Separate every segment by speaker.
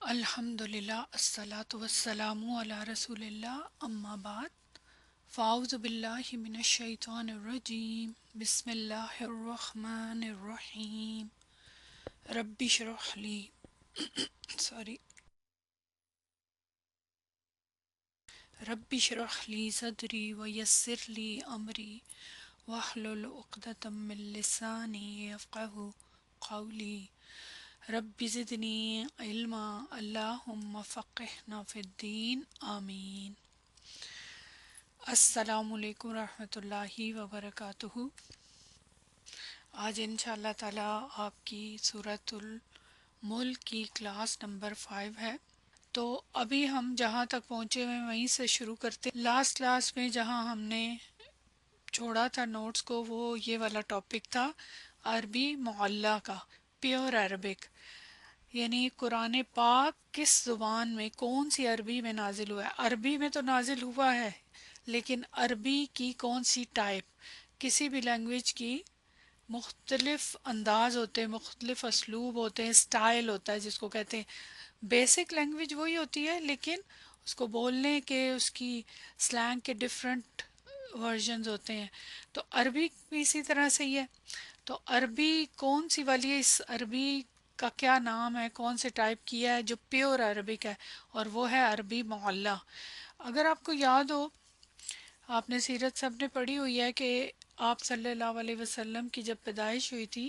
Speaker 1: الحمدللہ الصلاۃ والسلام علی رسول اللہ اما بعد فاعوذ باللہ من الشیطان الرجیم بسم اللہ الرحمن الرحیم رب اشرح لی سوری رب اشرح لی صدری ویسر لی امری واحلل عقدۃ من لسانی یفقہوا قولی رب زدنی علما اللہم فقہنا فی الدین آمین۔ السلام علیکم ورحمۃ اللہ وبرکاتہ۔ آج انشاءاللہ تعالی آپ کی سورۃ الملک کی کلاس نمبر 5 ہے۔ تو ابھی ہم جہاں تک پہنچے ہوئے وہیں سے شروع کرتے۔ لاسٹ کلاس میں جہاں ہم نے چھوڑا تھا نوٹس کو، وہ یہ والا ٹاپک تھا عربی معلیٰ کا، پیور عربک، یعنی قرآن پاک کس زبان میں، کون سی عربی میں نازل ہوا ہے۔ عربی میں تو نازل ہوا ہے، لیکن عربی کی کون سی ٹائپ۔ کسی بھی لینگویج کی مختلف انداز ہوتے ہیں، مختلف اسلوب ہوتے ہیں، سٹائل ہوتا ہے جس کو کہتے ہیں۔ بیسک لینگویج وہی ہوتی ہے، لیکن اس کو بولنے کے، اس کی سلینگ کے ڈفرینٹ ورژنز ہوتے ہیں۔ تو عربی بھی اسی طرح سے ہی ہے۔ تو عربی کون سی والی ہے، اس عربی کا کیا نام ہے، کون سے ٹائپ کی ہے جو پیور عربک ہے، اور وہ ہے عربی معلیٰ۔ اگر آپ کو یاد ہو، آپ نے سیرت سب نے پڑھی ہوئی ہے کہ آپ صلی اللہ علیہ وسلم کی جب پیدائش ہوئی تھی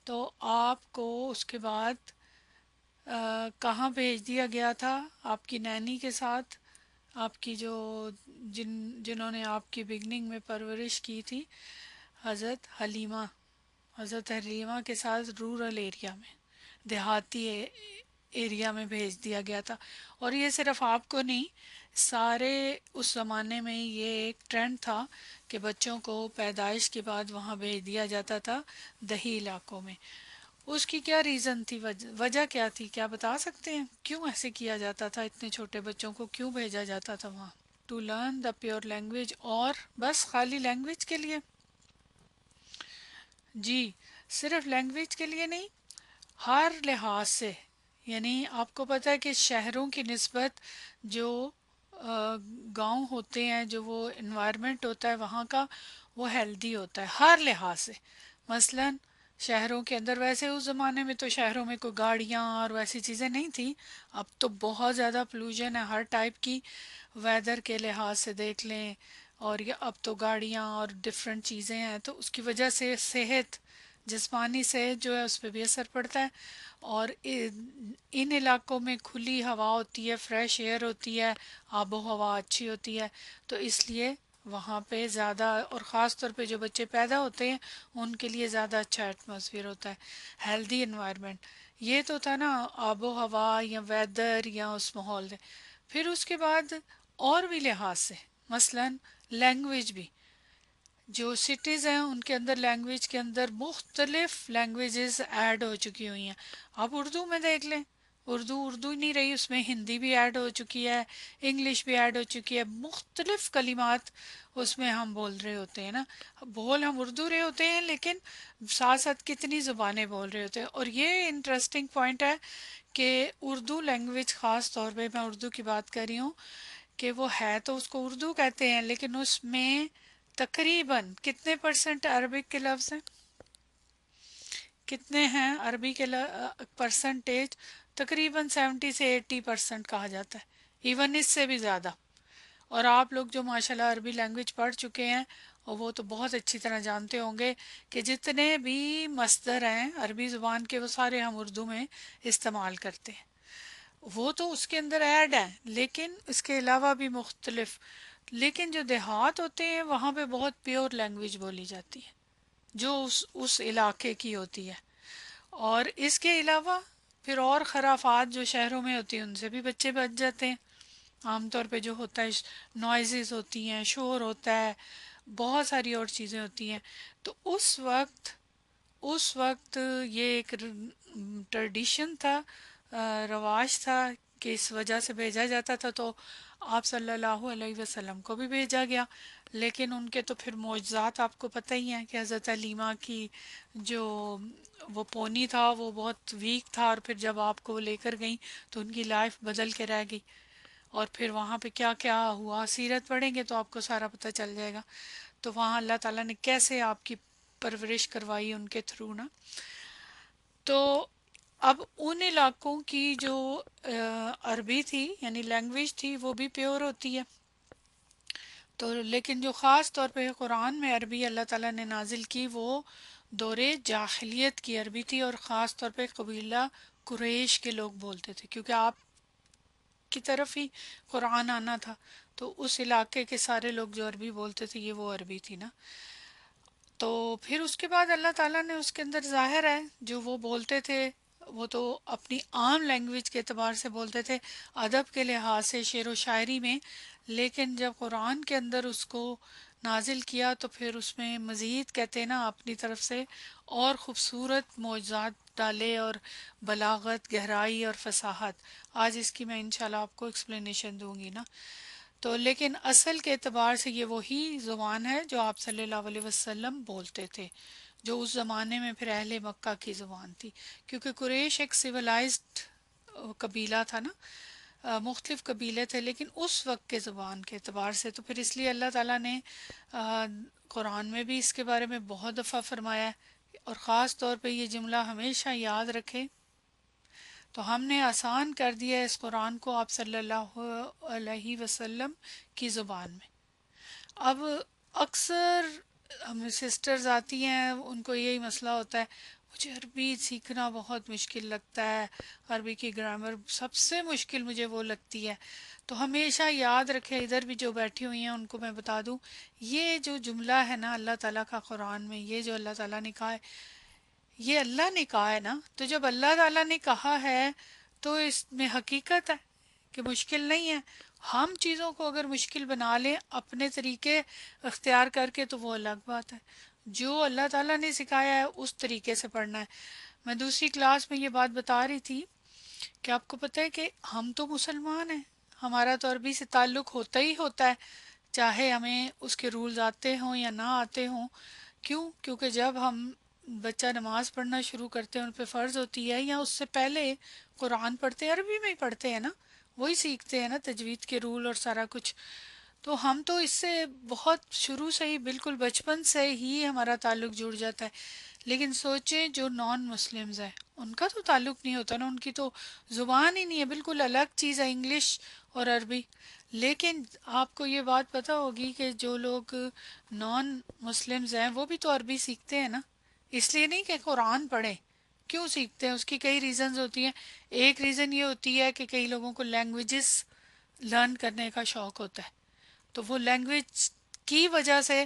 Speaker 1: تو آپ کو اس کے بعد کہاں بھیج دیا گیا تھا؟ آپ کی نینی کے ساتھ، آپ کی جو جنہوں نے آپ کی بگننگ میں پرورش کی تھی، حضرت حلیمہ، حضرت حلیمہ کے ساتھ رورل ایریا میں، دیہاتی ایریا میں بھیج دیا گیا تھا۔ اور یہ صرف آپ کو نہیں، سارے اس زمانے میں یہ ایک ٹرینڈ تھا کہ بچوں کو پیدائش کے بعد وہاں بھیج دیا جاتا تھا دیہی علاقوں میں۔ اس کی کیا ریزن تھی، وجہ کیا تھی، کیا بتا سکتے ہیں کیوں ایسے کیا جاتا تھا؟ اتنے چھوٹے بچوں کو کیوں بھیجا جاتا تھا وہاں؟ To learn the pure language, اور بس خالی لینگویج کے لیے؟ جی، صرف لینگویج کے لیے نہیں، ہر لحاظ سے۔ یعنی آپ کو پتہ ہے کہ شہروں کی نسبت جو گاؤں ہوتے ہیں، جو وہ انوائرمنٹ ہوتا ہے وہاں کا، وہ ہیلدی ہوتا ہے ہر لحاظ سے۔ مثلا شہروں کے اندر، ویسے اس زمانے میں تو شہروں میں کوئی گاڑیاں اور ویسی چیزیں نہیں تھیں، اب تو بہت زیادہ پولوشن ہے ہر ٹائپ کی، ویدر کے لحاظ سے دیکھ لیں، اور یہ اب تو گاڑیاں اور ڈفرینٹ چیزیں ہیں، تو اس کی وجہ سے صحت، جسمانی صحت جو ہے اس پہ بھی اثر پڑتا ہے۔ اور ان علاقوں میں کھلی ہوا ہوتی ہے، فریش ایئر ہوتی ہے، آب و ہوا اچھی ہوتی ہے، تو اس لیے وہاں پہ زیادہ، اور خاص طور پہ جو بچے پیدا ہوتے ہیں ان کے لیے زیادہ اچھا ایٹماسفیئر ہوتا ہے، ہیلدی انوائرمنٹ۔ یہ تو تھا نا آب و ہوا یا ویدر یا اس ماحول سے۔ پھر اس کے بعد اور بھی لحاظ سے، مثلا لینگویج بھی، جو سٹیز ہیں ان کے اندر لینگویج کے اندر مختلف لینگویجز ایڈ ہو چکی ہوئی ہیں۔ آپ اردو میں دیکھ لیں، اردو ہی نہیں رہی، اس میں ہندی بھی ایڈ ہو چکی ہے، انگلش بھی ایڈ ہو چکی ہے، مختلف کلمات اس میں ہم بول رہے ہوتے ہیں نا۔ بول ہم اردو رہے ہوتے ہیں، لیکن ساتھ ساتھ کتنی زبانیں بول رہے ہوتے ہیں۔ اور یہ انٹرسٹنگ پوائنٹ ہے کہ اردو لینگویج، خاص طور پہ میں اردو کی بات کر رہی ہوں، کہ وہ ہے تو اس کو اردو کہتے ہیں، لیکن اس میں تقریباً کتنے پرسنٹ عربک کے لفظ ہیں؟ کتنے ہیں عربی کے پرسنٹیج؟ تقریباً 70 سے 80% کہا جاتا ہے، ایون اس سے بھی زیادہ۔ اور آپ لوگ جو ماشاءاللہ عربی لینگویج پڑھ چکے ہیں، اور وہ تو بہت اچھی طرح جانتے ہوں گے کہ جتنے بھی مصدر ہیں عربی زبان کے، وہ سارے ہم اردو میں استعمال کرتے ہیں۔ وہ تو اس کے اندر ایڈ ہے، لیکن اس کے علاوہ بھی مختلف۔ لیکن جو دیہات ہوتے ہیں وہاں پہ بہت پیور لینگویج بولی جاتی ہے جو اس علاقے کی ہوتی ہے۔ اور اس کے علاوہ پھر اور خرافات جو شہروں میں ہوتی ہیں ان سے بھی بچے بچ جاتے ہیں۔ عام طور پہ جو ہوتا ہے، نوائزز ہوتی ہیں، شور ہوتا ہے، بہت ساری اور چیزیں ہوتی ہیں۔ تو اس وقت یہ ایک ٹریڈیشن تھا، رواج تھا کہ اس وجہ سے بھیجا جاتا تھا، تو آپ صلی اللہ علیہ وسلم کو بھی بھیجا گیا۔ لیکن ان کے تو پھر معجزات آپ کو پتہ ہی ہیں کہ حضرت علیمہ کی جو وہ پونی تھا وہ بہت ویک تھا، اور پھر جب آپ کو وہ لے کر گئیں تو ان کی لائف بدل کے رہ گئی، اور پھر وہاں پہ کیا کیا ہوا سیرت پڑھیں گے تو آپ کو سارا پتہ چل جائے گا۔ تو وہاں اللہ تعالیٰ نے کیسے آپ کی پرورش کروائی ان کے تھرو نا۔ تو اب ان علاقوں کی جو عربی تھی یعنی لینگویج تھی وہ بھی پیور ہوتی ہے، تو لیکن جو خاص طور پہ قرآن میں عربی اللہ تعالیٰ نے نازل کی وہ دور جاہلیت کی عربی تھی، اور خاص طور پہ قبیلہ قریش کے لوگ بولتے تھے، کیونکہ آپ کی طرف ہی قرآن آنا تھا، تو اس علاقے کے سارے لوگ جو عربی بولتے تھے یہ وہ عربی تھی نا۔ تو پھر اس کے بعد اللہ تعالیٰ نے اس کے اندر ظاہر ہے جو وہ بولتے تھے وہ تو اپنی عام لینگویج کے اعتبار سے بولتے تھے، ادب کے لحاظ سے شعر و شاعری میں، لیکن جب قرآن کے اندر اس کو نازل کیا تو پھر اس میں مزید کہتے ہیں نا اپنی طرف سے اور خوبصورت معجزات ڈالے، اور بلاغت، گہرائی اور فصاحت۔ آج اس کی میں انشاءاللہ آپ کو ایکسپلینیشن دوں گی نا۔ تو لیکن اصل کے اعتبار سے یہ وہی زبان ہے جو آپ صلی اللہ علیہ وسلم بولتے تھے، جو اس زمانے میں پھر اہل مکہ کی زبان تھی، کیونکہ قریش ایک سویلائزڈ قبیلہ تھا نا، مختلف قبیلے تھے لیکن اس وقت کے زبان کے اعتبار سے، تو پھر اس لیے اللہ تعالیٰ نے قرآن میں بھی اس کے بارے میں بہت دفعہ فرمایا ہے، اور خاص طور پہ یہ جملہ ہمیشہ یاد رکھے۔ تو ہم نے آسان کر دیا ہے اس قرآن کو آپ صلی اللہ علیہ وسلم کی زبان میں۔ اب اکثر ہم سسٹرز آتی ہیں ان کو یہی مسئلہ ہوتا ہے، مجھے عربی سیکھنا بہت مشکل لگتا ہے، عربی کی گرامر سب سے مشکل مجھے وہ لگتی ہے۔ تو ہمیشہ یاد رکھے، ادھر بھی جو بیٹھی ہوئی ہیں ان کو میں بتا دوں، یہ جو جملہ ہے نا اللہ تعالیٰ کا قرآن میں، یہ جو اللہ تعالیٰ نے کہا ہے یہ اللہ نے کہا ہے نا، تو جب اللہ تعالیٰ نے کہا ہے تو اس میں حقیقت ہے کہ مشکل نہیں ہے۔ ہم چیزوں کو اگر مشکل بنا لیں اپنے طریقے اختیار کر کے تو وہ الگ بات ہے، جو اللہ تعالیٰ نے سکھایا ہے اس طریقے سے پڑھنا ہے۔ میں دوسری کلاس میں یہ بات بتا رہی تھی کہ آپ کو پتہ ہے کہ ہم تو مسلمان ہیں، ہمارا تو عربی سے تعلق ہوتا ہی ہوتا ہے، چاہے ہمیں اس کے رولز آتے ہوں یا نہ آتے ہوں۔ کیوں؟ کیونکہ جب ہم بچہ نماز پڑھنا شروع کرتے ہیں ان پہ فرض ہوتی ہے، یا اس سے پہلے قرآن پڑھتے ہیں عربی میں ہی پڑھتے ہیں نا، وہی سیکھتے ہیں نا تجوید کے رول اور سارا کچھ، تو ہم تو اس سے بہت شروع سے ہی بالکل بچپن سے ہی ہمارا تعلق جڑ جاتا ہے۔ لیکن سوچیں جو نان مسلمز ہیں ان کا تو تعلق نہیں ہوتا نا، ان کی تو زبان ہی نہیں ہے، بالکل الگ چیز ہے انگلش اور عربی۔ لیکن آپ کو یہ بات پتہ ہوگی کہ جو لوگ نان مسلمز ہیں وہ بھی تو عربی سیکھتے ہیں نا، اس لیے نہیں کہ قرآن پڑھیں، کیوں سیکھتے ہیں؟ اس کی کئی ریزنز ہوتی ہیں۔ ایک ریزن یہ ہوتی ہے کہ کئی لوگوں کو لینگویجز لرن کرنے کا شوق ہوتا ہے، تو وہ لینگویج کی وجہ سے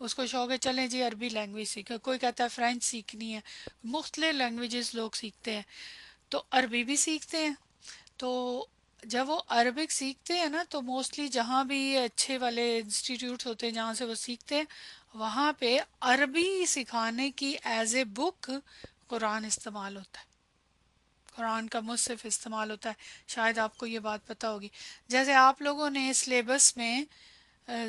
Speaker 1: اس کو شوق ہے چلیں جی عربی لینگویج سیکھیں، کوئی کہتا ہے فرینچ سیکھنی ہے، مختلف لینگویجز لوگ سیکھتے ہیں، تو عربی بھی سیکھتے ہیں۔ تو جب وہ عربک سیکھتے ہیں نا تو موسٹلی جہاں بھی اچھے والے انسٹیٹیوٹس ہوتے ہیں جہاں سے وہ سیکھتے ہیں وہاں پہ عربی سکھانے کی ایز اے بک قرآن استعمال ہوتا ہے، قرآن کا مصحف استعمال ہوتا ہے۔ شاید آپ کو یہ بات پتہ ہوگی، جیسے آپ لوگوں نے سلیبس میں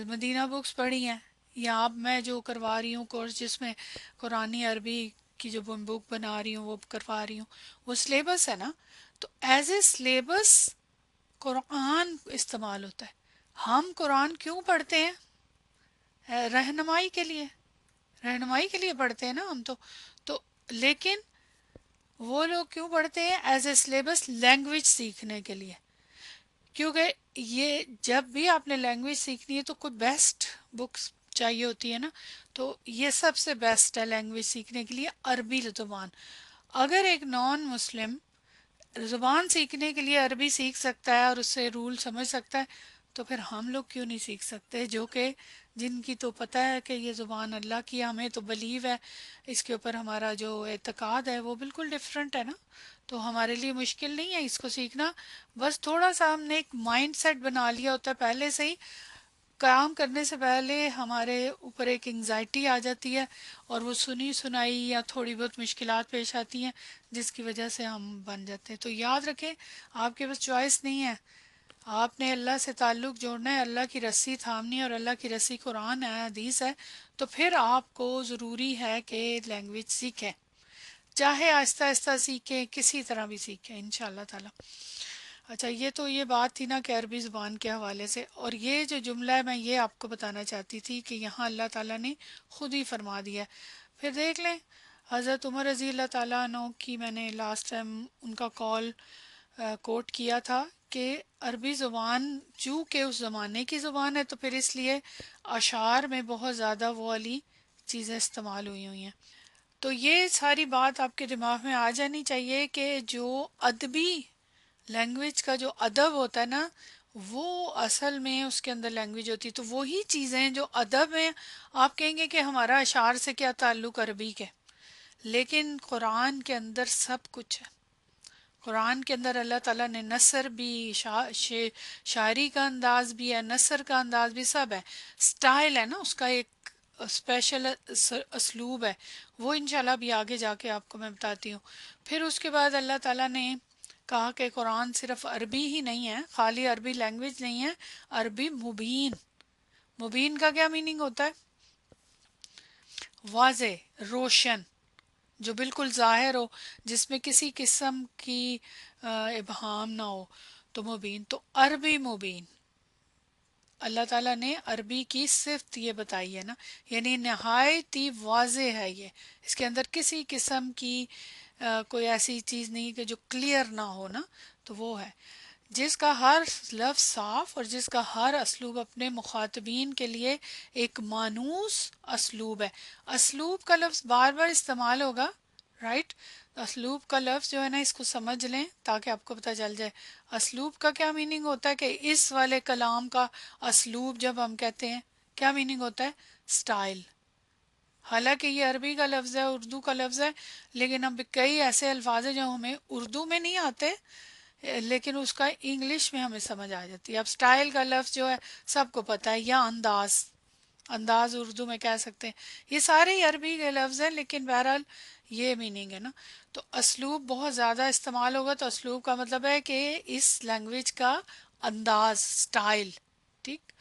Speaker 1: مدینہ بکس پڑھی ہیں، یا اب میں جو کروا رہی ہوں کورس جس میں قرآنی عربی کی جو بک بنا رہی ہوں وہ کروا رہی ہوں، وہ سلیبس ہے نا، تو ایز اے سلیبس قرآن استعمال ہوتا ہے۔ ہم قرآن کیوں پڑھتے ہیں؟ رہنمائی کے لیے، رہنمائی کے لیے پڑھتے ہیں نا ہم تو لیکن وہ لوگ کیوں پڑھتے ہیں؟ ایز اے سلیبس لینگویج سیکھنے کے لیے، کیونکہ یہ جب بھی آپ نے لینگویج سیکھنی ہے تو کوئی بیسٹ بکس چاہیے ہوتی ہے نا، تو یہ سب سے بیسٹ ہے لینگویج سیکھنے کے لیے عربی زبان۔ اگر ایک نان مسلم زبان سیکھنے کے لیے عربی سیکھ سکتا ہے اور اس سے رول سمجھ سکتا ہے تو پھر ہم لوگ کیوں نہیں سیکھ سکتے، جو کہ جن کی تو پتہ ہے کہ یہ زبان اللہ کی، ہمیں تو بلیو ہے، اس کے اوپر ہمارا جو اعتقاد ہے وہ بالکل ڈیفرنٹ ہے نا، تو ہمارے لیے مشکل نہیں ہے اس کو سیکھنا۔ بس تھوڑا سا ہم نے ایک مائنڈ سیٹ بنا لیا ہوتا ہے پہلے سے ہی کام کرنے سے پہلے ہمارے اوپر ایک انگزائٹی آ جاتی ہے اور وہ سنی سنائی یا تھوڑی بہت مشکلات پیش آتی ہیں جس کی وجہ سے ہم بن جاتے ہیں. تو یاد رکھیں آپ کے پاس چوائس نہیں ہے. آپ نے اللہ سے تعلق جوڑنا ہے, اللہ کی رسی تھامنی ہے, اور اللہ کی رسی قرآن ہے, حدیث ہے. تو پھر آپ کو ضروری ہے کہ لینگویج سیکھیں, چاہے آہستہ آہستہ سیکھیں, کسی طرح بھی سیکھیں انشاءاللہ تعالی. اچھا, یہ بات تھی نا کہ عربی زبان کے حوالے سے, اور یہ جو جملہ ہے میں یہ آپ کو بتانا چاہتی تھی کہ یہاں اللہ تعالیٰ نے خود ہی فرما دیا ہے. پھر دیکھ لیں حضرت عمر رضی اللہ تعالیٰ عنہ کی میں نے لاسٹ ٹائم ان کا کال کوٹ کیا تھا کہ عربی زبان چونکہ اس زمانے کی زبان ہے تو پھر اس لیے اشعار میں بہت زیادہ وہ والی چیزیں استعمال ہوئی ہیں. تو یہ ساری بات آپ کے دماغ میں آ جانی چاہیے کہ جو ادبی لینگویج کا جو ادب ہوتا ہے نا, وہ اصل میں اس کے اندر لینگویج ہوتی ہے. تو وہی چیزیں جو ادب ہیں, آپ کہیں گے کہ ہمارا اشعار سے کیا تعلق عربی کے, لیکن قرآن کے اندر سب کچھ ہے. قرآن کے اندر اللہ تعالیٰ نے نثر بھی, شاعری کا انداز بھی ہے, نثر کا انداز بھی, سب ہے. سٹائل ہے نا اس کا, ایک اسپیشل اسلوب ہے, وہ انشاءاللہ بھی آگے جا کے آپ کو میں بتاتی ہوں. پھر اس کے بعد اللہ تعالیٰ نے کہا کہ قرآن صرف عربی ہی نہیں ہے, خالی عربی لینگویج نہیں ہے, عربی مبین. مبین کا کیا میننگ ہوتا ہے؟ واضح, روشن, جو بالکل ظاہر ہو, جس میں کسی قسم کی ابہام نہ ہو, تو مبین. تو عربی مبین, اللہ تعالیٰ نے عربی کی صفت یہ بتائی ہے نا, یعنی نہایت ہی واضح ہے یہ, اس کے اندر کسی قسم کی کوئی ایسی چیز نہیں کہ جو کلیئر نہ ہو نا, تو وہ ہے. جس کا ہر لفظ صاف اور جس کا ہر اسلوب اپنے مخاطبین کے لیے ایک مانوس اسلوب ہے. اسلوب کا لفظ بار بار استعمال ہوگا, رائٹ. اسلوب کا لفظ جو ہے نا, اس کو سمجھ لیں تاکہ آپ کو پتہ چل جائے. اسلوب کا کیا میننگ ہوتا ہے کہ اس والے کلام کا اسلوب جب ہم کہتے ہیں, کیا میننگ ہوتا ہے؟ سٹائل. حالانکہ یہ عربی کا لفظ ہے, اردو کا لفظ ہے, لیکن اب کئی ایسے الفاظ ہیں جو ہمیں اردو میں نہیں آتے لیکن اس کا انگلش میں ہمیں سمجھ آ جاتی ہے. اب سٹائل کا لفظ جو ہے سب کو پتہ ہے, یا انداز, انداز اردو میں کہہ سکتے ہیں. یہ سارے ہی عربی کے لفظ ہیں لیکن بہرحال یہ میننگ ہے نا. تو اسلوب بہت زیادہ استعمال ہوگا, تو اسلوب کا مطلب ہے کہ اس لینگویج کا انداز, سٹائل, ٹھیک.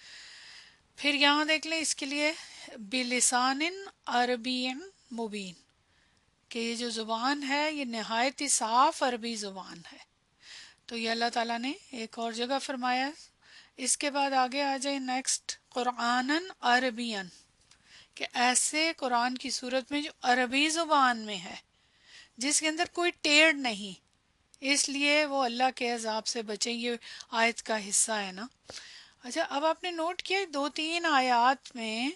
Speaker 1: پھر یہاں دیکھ لیں اس کے لیے بلسان عربی مبین, کہ یہ جو زبان ہے یہ نہایت ہی صاف عربی زبان ہے. تو یہ اللہ تعالیٰ نے ایک اور جگہ فرمایا. اس کے بعد آگے آ جائیں نیکسٹ, قرآناً عربین, کہ ایسے قرآن کی صورت میں جو عربی زبان میں ہے, جس کے اندر کوئی ٹیڑھ نہیں, اس لیے وہ اللہ کے عذاب سے بچیں. یہ آیت کا حصہ ہے نا. اچھا, اب آپ نے نوٹ کیا 2-3 آیات میں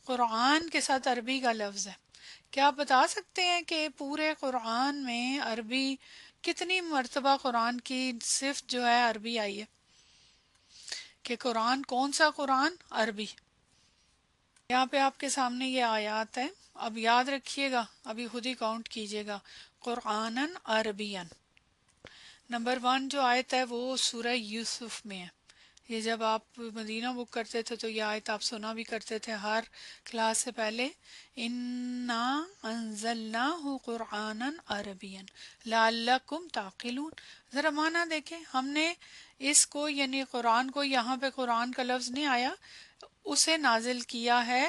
Speaker 1: قرآن کے ساتھ عربی کا لفظ ہے. کیا آپ بتا سکتے ہیں کہ پورے قرآن میں عربی کتنی مرتبہ قرآن کی صفت جو ہے عربی آئی ہے؟ کہ قرآن کون سا قرآن؟ عربی. یہاں پہ آپ کے سامنے یہ آیات ہے, اب یاد رکھیے گا, ابھی خود ہی کاؤنٹ کیجئے گا. قرآناً عربین, نمبر 1 جو آیت ہے وہ سورہ یوسف میں ہے. یہ جب آپ مدینہ بک کرتے تھے تو یہ آیت آپ سنا بھی کرتے تھے ہر کلاس سے پہلے. اِنَّا أَنزَلْنَاهُ قُرْآنًا عَرَبِيًّا لَعَلَّكُمْ تَعْقِلُونَ. ذرا معنی دیکھیں, ہم نے اس کو یعنی قرآن کو, یہاں پہ قرآن کا لفظ نہیں آیا, اسے نازل کیا ہے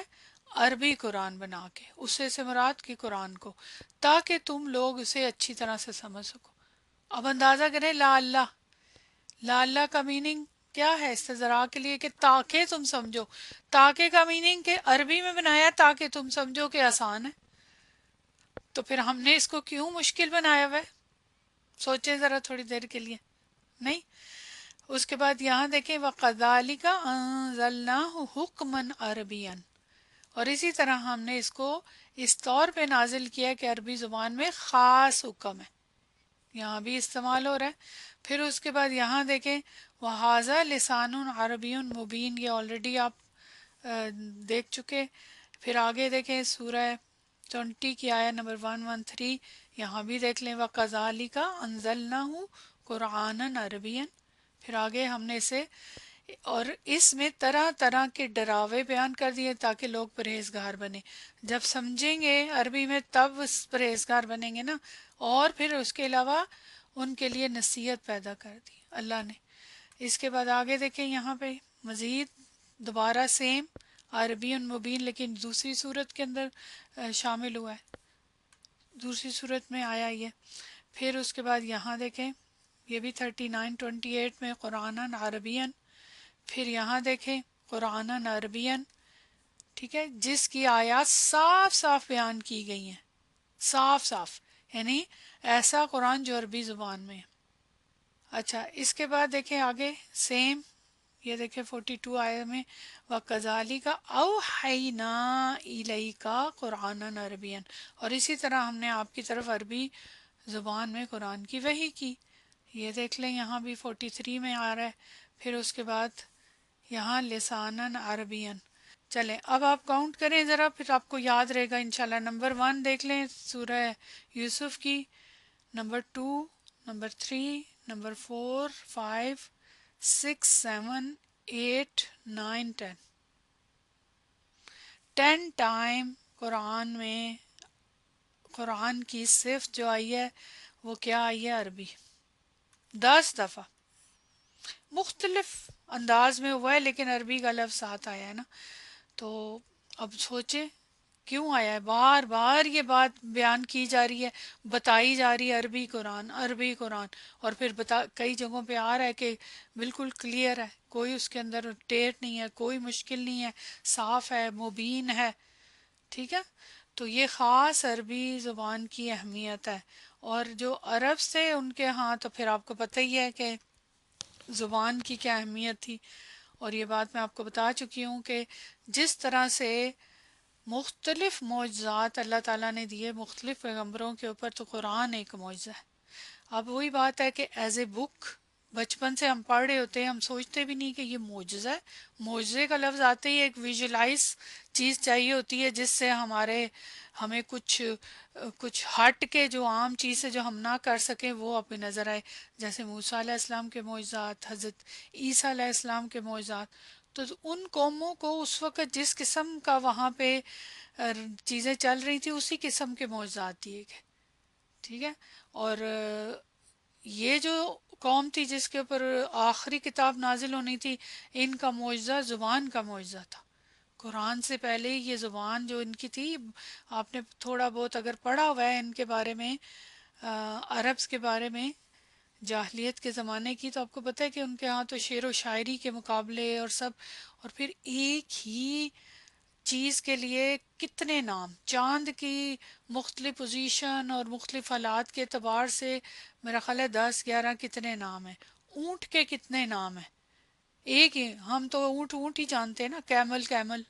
Speaker 1: عربی قرآن بنا کے, اسے سے مراد کی قرآن کو, تاکہ تم لوگ اسے اچھی طرح سے سمجھ سکو. اب اندازہ کریں لا اللہ, لا اللہ کا میننگ کیا ہے استزراء کے لیے, کہ تاکہ تم سمجھو. تاکہ کا میننگ کہ عربی میں بنایا تاکہ تم سمجھو کہ آسان ہے. تو پھر ہم نے اس کو کیوں مشکل بنایا ہوا ہے؟ سوچیں ذرا تھوڑی دیر کے لیے. نہیں. اس کے بعد یہاں دیکھیں وَقَذَلِكَ أَنزَلْنَاهُ حُكْمًا عَرَبِيًّا, اور اسی طرح ہم نے اس کو اس طور پہ نازل کیا کہ عربی زبان میں خاص حکم ہے. یہاں بھی استعمال ہو رہا ہے. پھر اس کے بعد یہاں دیکھیں وَهَذَا لِسَانٌ عَرَبِيٌّ مُبِينٌ, یہ آلریڈی آپ دیکھ چکے. پھر آگے دیکھیں سورہ 20 کی آیت نمبر 113, یہاں بھی دیکھ لیں وَقَذَلِكَ أَنزَلْنَاهُ قُرْآنًا عَرَبِيًّا. پھر آگے ہم نے اسے اور اس میں طرح طرح کے ڈراوے بیان کر دیے تاکہ لوگ پرہیزگار بنے. جب سمجھیں گے عربی میں تب پرہیزگار بنیں گے نا. اور پھر اس کے علاوہ ان کے لیے نصیحت پیدا کر دی اللہ نے. اس کے بعد آگے دیکھیں یہاں پہ مزید دوبارہ سیم عربی مبین لیکن دوسری صورت کے اندر شامل ہوا ہے، دوسری صورت میں آیا یہ. پھر اس کے بعد یہاں دیکھیں یہ بھی 39:28 میں قرآن عربین. پھر یہاں دیکھیں قرآن عربین، ٹھیک ہے، جس کی آیات صاف صاف بیان کی گئی ہیں، صاف صاف، یعنی ایسا قرآن جو عربی زبان میں ہے. اچھا اس کے بعد دیکھیں آگے سیم، یہ دیکھیں 42 آیت میں وَكَذَلِكَ أَوْحَيْنَا إِلَيْكَ قُرْآنًا عَرَبِيًّا، اور اسی طرح ہم نے آپ کی طرف عربی زبان میں قرآن کی وحی کی. یہ دیکھ لیں یہاں بھی 43 میں آ رہا ہے. پھر اس کے بعد یہاں لسانً عربیًا. چلیں اب آپ کاؤنٹ کریں ذرا، پھر آپ کو یاد رہے گا انشاءاللہ. نمبر 1 دیکھ لیں سورہ یوسف کی، نمبر 2، نمبر 3، نمبر 4، 5، 6، 7، 8، 9، 10. 10 ٹائم قرآن میں قرآن کی صفت جو آئی ہے وہ کیا آئی ہے؟ عربی. 10 دفعہ مختلف انداز میں ہوا ہے لیکن عربی کا لفظ ساتھ آیا ہے نا. تو اب سوچیں کیوں آیا ہے، بار بار یہ بات بیان کی جا رہی ہے، بتائی جا رہی ہے عربی قرآن عربی قرآن. اور پھر کئی جگہوں پہ آ رہا ہے کہ بالکل کلیئر ہے، کوئی اس کے اندر ٹیٹ نہیں ہے، کوئی مشکل نہیں ہے، صاف ہے، مبین ہے. ٹھیک ہے، تو یہ خاص عربی زبان کی اہمیت ہے. اور جو عرب سے ان کے ہاں تو پھر آپ کو پتہ ہی ہے کہ زبان کی کیا اہمیت تھی. اور یہ بات میں آپ کو بتا چکی ہوں کہ جس طرح سے مختلف معجزات اللہ تعالیٰ نے دیے مختلف پیغمبروں کے اوپر، تو قرآن ایک معجزہ ہے. اب وہی بات ہے کہ ایز اے بک بچپن سے ہم پڑھ رہے ہوتے ہیں، ہم سوچتے بھی نہیں کہ یہ معجزہ ہے. معجزے کا لفظ آتے ہی ایک ویژولائز چیز چاہیے ہوتی ہے جس سے ہمیں کچھ ہٹ کے جو عام چیز سے جو ہم نہ کر سکیں وہ اپنی نظر آئے. جیسے موسیٰ علیہ السلام کے معجزات، حضرت عیسیٰ علیہ السلام کے معجزات. تو ان قوموں کو اس وقت جس قسم کا وہاں پہ چیزیں چل رہی تھی اسی قسم کے معجزات دیے گئے. ٹھیک ہے، اور یہ جو قوم تھی جس کے اوپر آخری کتاب نازل ہونی تھی، ان کا معجزہ زبان کا معجزہ تھا. قرآن سے پہلے یہ زبان جو ان کی تھی، آپ نے تھوڑا بہت اگر پڑھا ہوا ہے ان کے بارے میں، عربس کے بارے میں جاہلیت کے زمانے کی، تو آپ کو پتہ ہے کہ ان کے ہاں تو شعر و شاعری کے مقابلے اور سب. اور پھر ایک ہی چیز کے لیے کتنے نام، چاند کی مختلف پوزیشن اور مختلف حالات کے اعتبار سے میرا خیال ہے 10 11 کتنے نام ہیں. اونٹ کے کتنے نام ہیں، ایک ہی. ہم تو اونٹ اونٹ ہی جانتے ہیں نا، کیمل کیمل،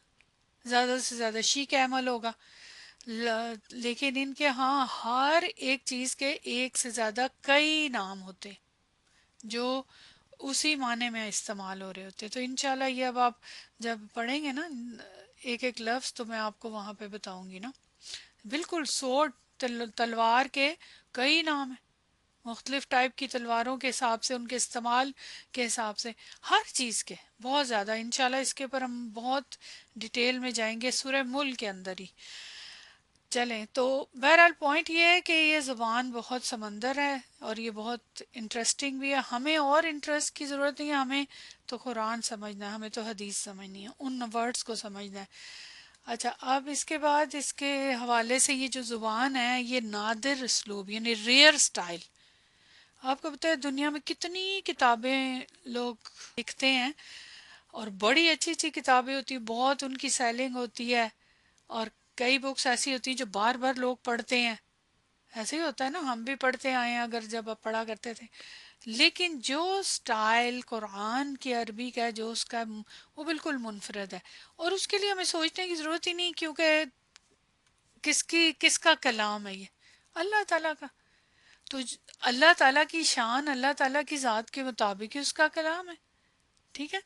Speaker 1: زیادہ سے زیادہ شی کیمل ہوگا. لیکن ان کے ہاں ہر ایک چیز کے ایک سے زیادہ کئی نام ہوتے جو اسی معنی میں استعمال ہو رہے ہوتے. تو انشاءاللہ یہ اب آپ جب پڑھیں گے نا ایک ایک لفظ تو میں آپ کو وہاں پہ بتاؤں گی نا. بالکل سوٹ تلوار کے کئی نام ہیں، مختلف ٹائپ کی تلواروں کے حساب سے، ان کے استعمال کے حساب سے، ہر چیز کے بہت زیادہ. انشاءاللہ اس کے اوپر ہم بہت ڈیٹیل میں جائیں گے سورہ ملک کے اندر ہی. چلیں تو بہرحال پوائنٹ یہ ہے کہ یہ زبان بہت سمندر ہے اور یہ بہت انٹرسٹنگ بھی ہے. ہمیں اور انٹرسٹ کی ضرورت نہیں ہے، ہمیں تو قرآن سمجھنا ہے، ہمیں تو حدیث سمجھنی ہے، ان ورڈز کو سمجھنا ہے. اچھا اب اس کے بعد اس کے حوالے سے یہ جو زبان ہے یہ نادر اسلوب یعنی ریئر سٹائل. آپ کو پتہ ہے دنیا میں کتنی کتابیں لوگ لکھتے ہیں اور بڑی اچھی اچھی کتابیں ہوتی ہیں، بہت ان کی سیلنگ ہوتی ہے، اور کئی بکس ایسی ہوتی ہیں جو بار بار لوگ پڑھتے ہیں. ایسے ہی ہوتا ہے نا، ہم بھی پڑھتے آئے ہیں اگر جب آپ پڑھا کرتے تھے. لیکن جو سٹائل قرآن کی عربی کا ہے، جو اس کا وہ بالکل منفرد ہے. اور اس کے لیے ہمیں سوچنے کی ضرورت ہی نہیں، کیونکہ کس کا کلام ہے یہ؟ اللہ تعالیٰ کا. تو اللہ تعالیٰ کی شان اللہ تعالیٰ کی ذات کے مطابق ہی اس کا کلام ہے. ٹھیک ہے،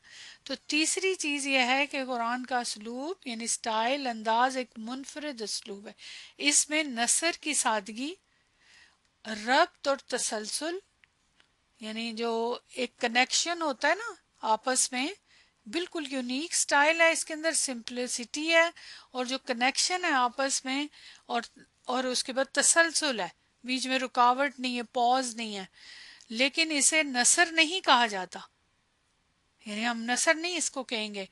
Speaker 1: تو تیسری چیز یہ ہے کہ قرآن کا اسلوب یعنی سٹائل، انداز ایک منفرد اسلوب ہے. اس میں نثر کی سادگی، ربط اور تسلسل، یعنی جو ایک کنیکشن ہوتا ہے نا آپس میں بالکل یونیک سٹائل ہے، اس کے اندر سمپلسٹی ہے، اور جو کنیکشن ہے آپس میں، اور اس کے بعد تسلسل ہے، بیچ میں رکاوٹ نہیں ہے، پوز نہیں ہے. لیکن اسے نثر نہیں کہا جاتا، یعنی ہم نثر نہیں اس کو کہیں گے.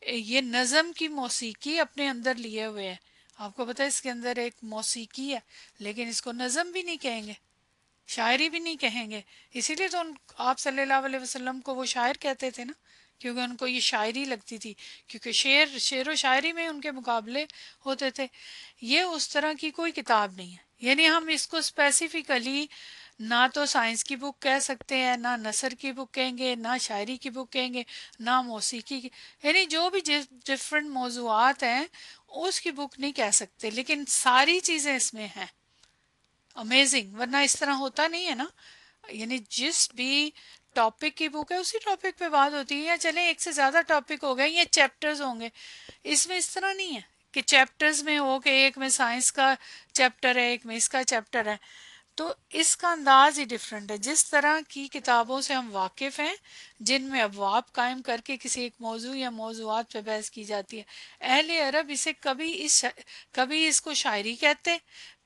Speaker 1: یہ نظم کی موسیقی اپنے اندر لیے ہوئے ہے. آپ کو پتا ہے اس کے اندر ایک موسیقی ہے، لیکن اس کو نظم بھی نہیں کہیں گے، شاعری بھی نہیں کہیں گے. اسی لیے تو آپ صلی اللہ علیہ وسلم کو وہ شاعر کہتے تھے نا، کیونکہ ان کو یہ شاعری لگتی تھی، کیونکہ شعر و شاعری میں ان کے مقابلے ہوتے تھے. یہ اس طرح کی کوئی کتاب نہیں ہے. یعنی ہم اس کو اسپیسیفکلی نہ تو سائنس کی بک کہہ سکتے ہیں، نہ نثر کی بک کہیں گے، نہ شاعری کی بک کہیں گے، نہ موسیقی کی، یعنی جو بھی ڈفرینٹ موضوعات ہیں اس کی بک نہیں کہہ سکتے. لیکن ساری چیزیں اس میں ہیں. امیزنگ، ورنہ اس طرح ہوتا نہیں ہے نا. یعنی جس بھی ٹاپک کی بک ہے اسی ٹاپک پہ بات ہوتی ہے، یا چلیں ایک سے زیادہ ٹاپک ہو گئے یا چیپٹرز ہوں گے. اس میں اس طرح نہیں ہے کہ چیپٹرز میں ہو کہ ایک میں سائنس کا چیپٹر ہے، ایک میں اس کا چیپٹر ہے. تو اس کا انداز ہی ڈفرینٹ ہے. جس طرح کی کتابوں سے ہم واقف ہیں، جن میں ابواب قائم کر کے کسی ایک موضوع یا موضوعات پہ بحث کی جاتی ہے، اہل عرب اسے کبھی اس کو شاعری کہتے،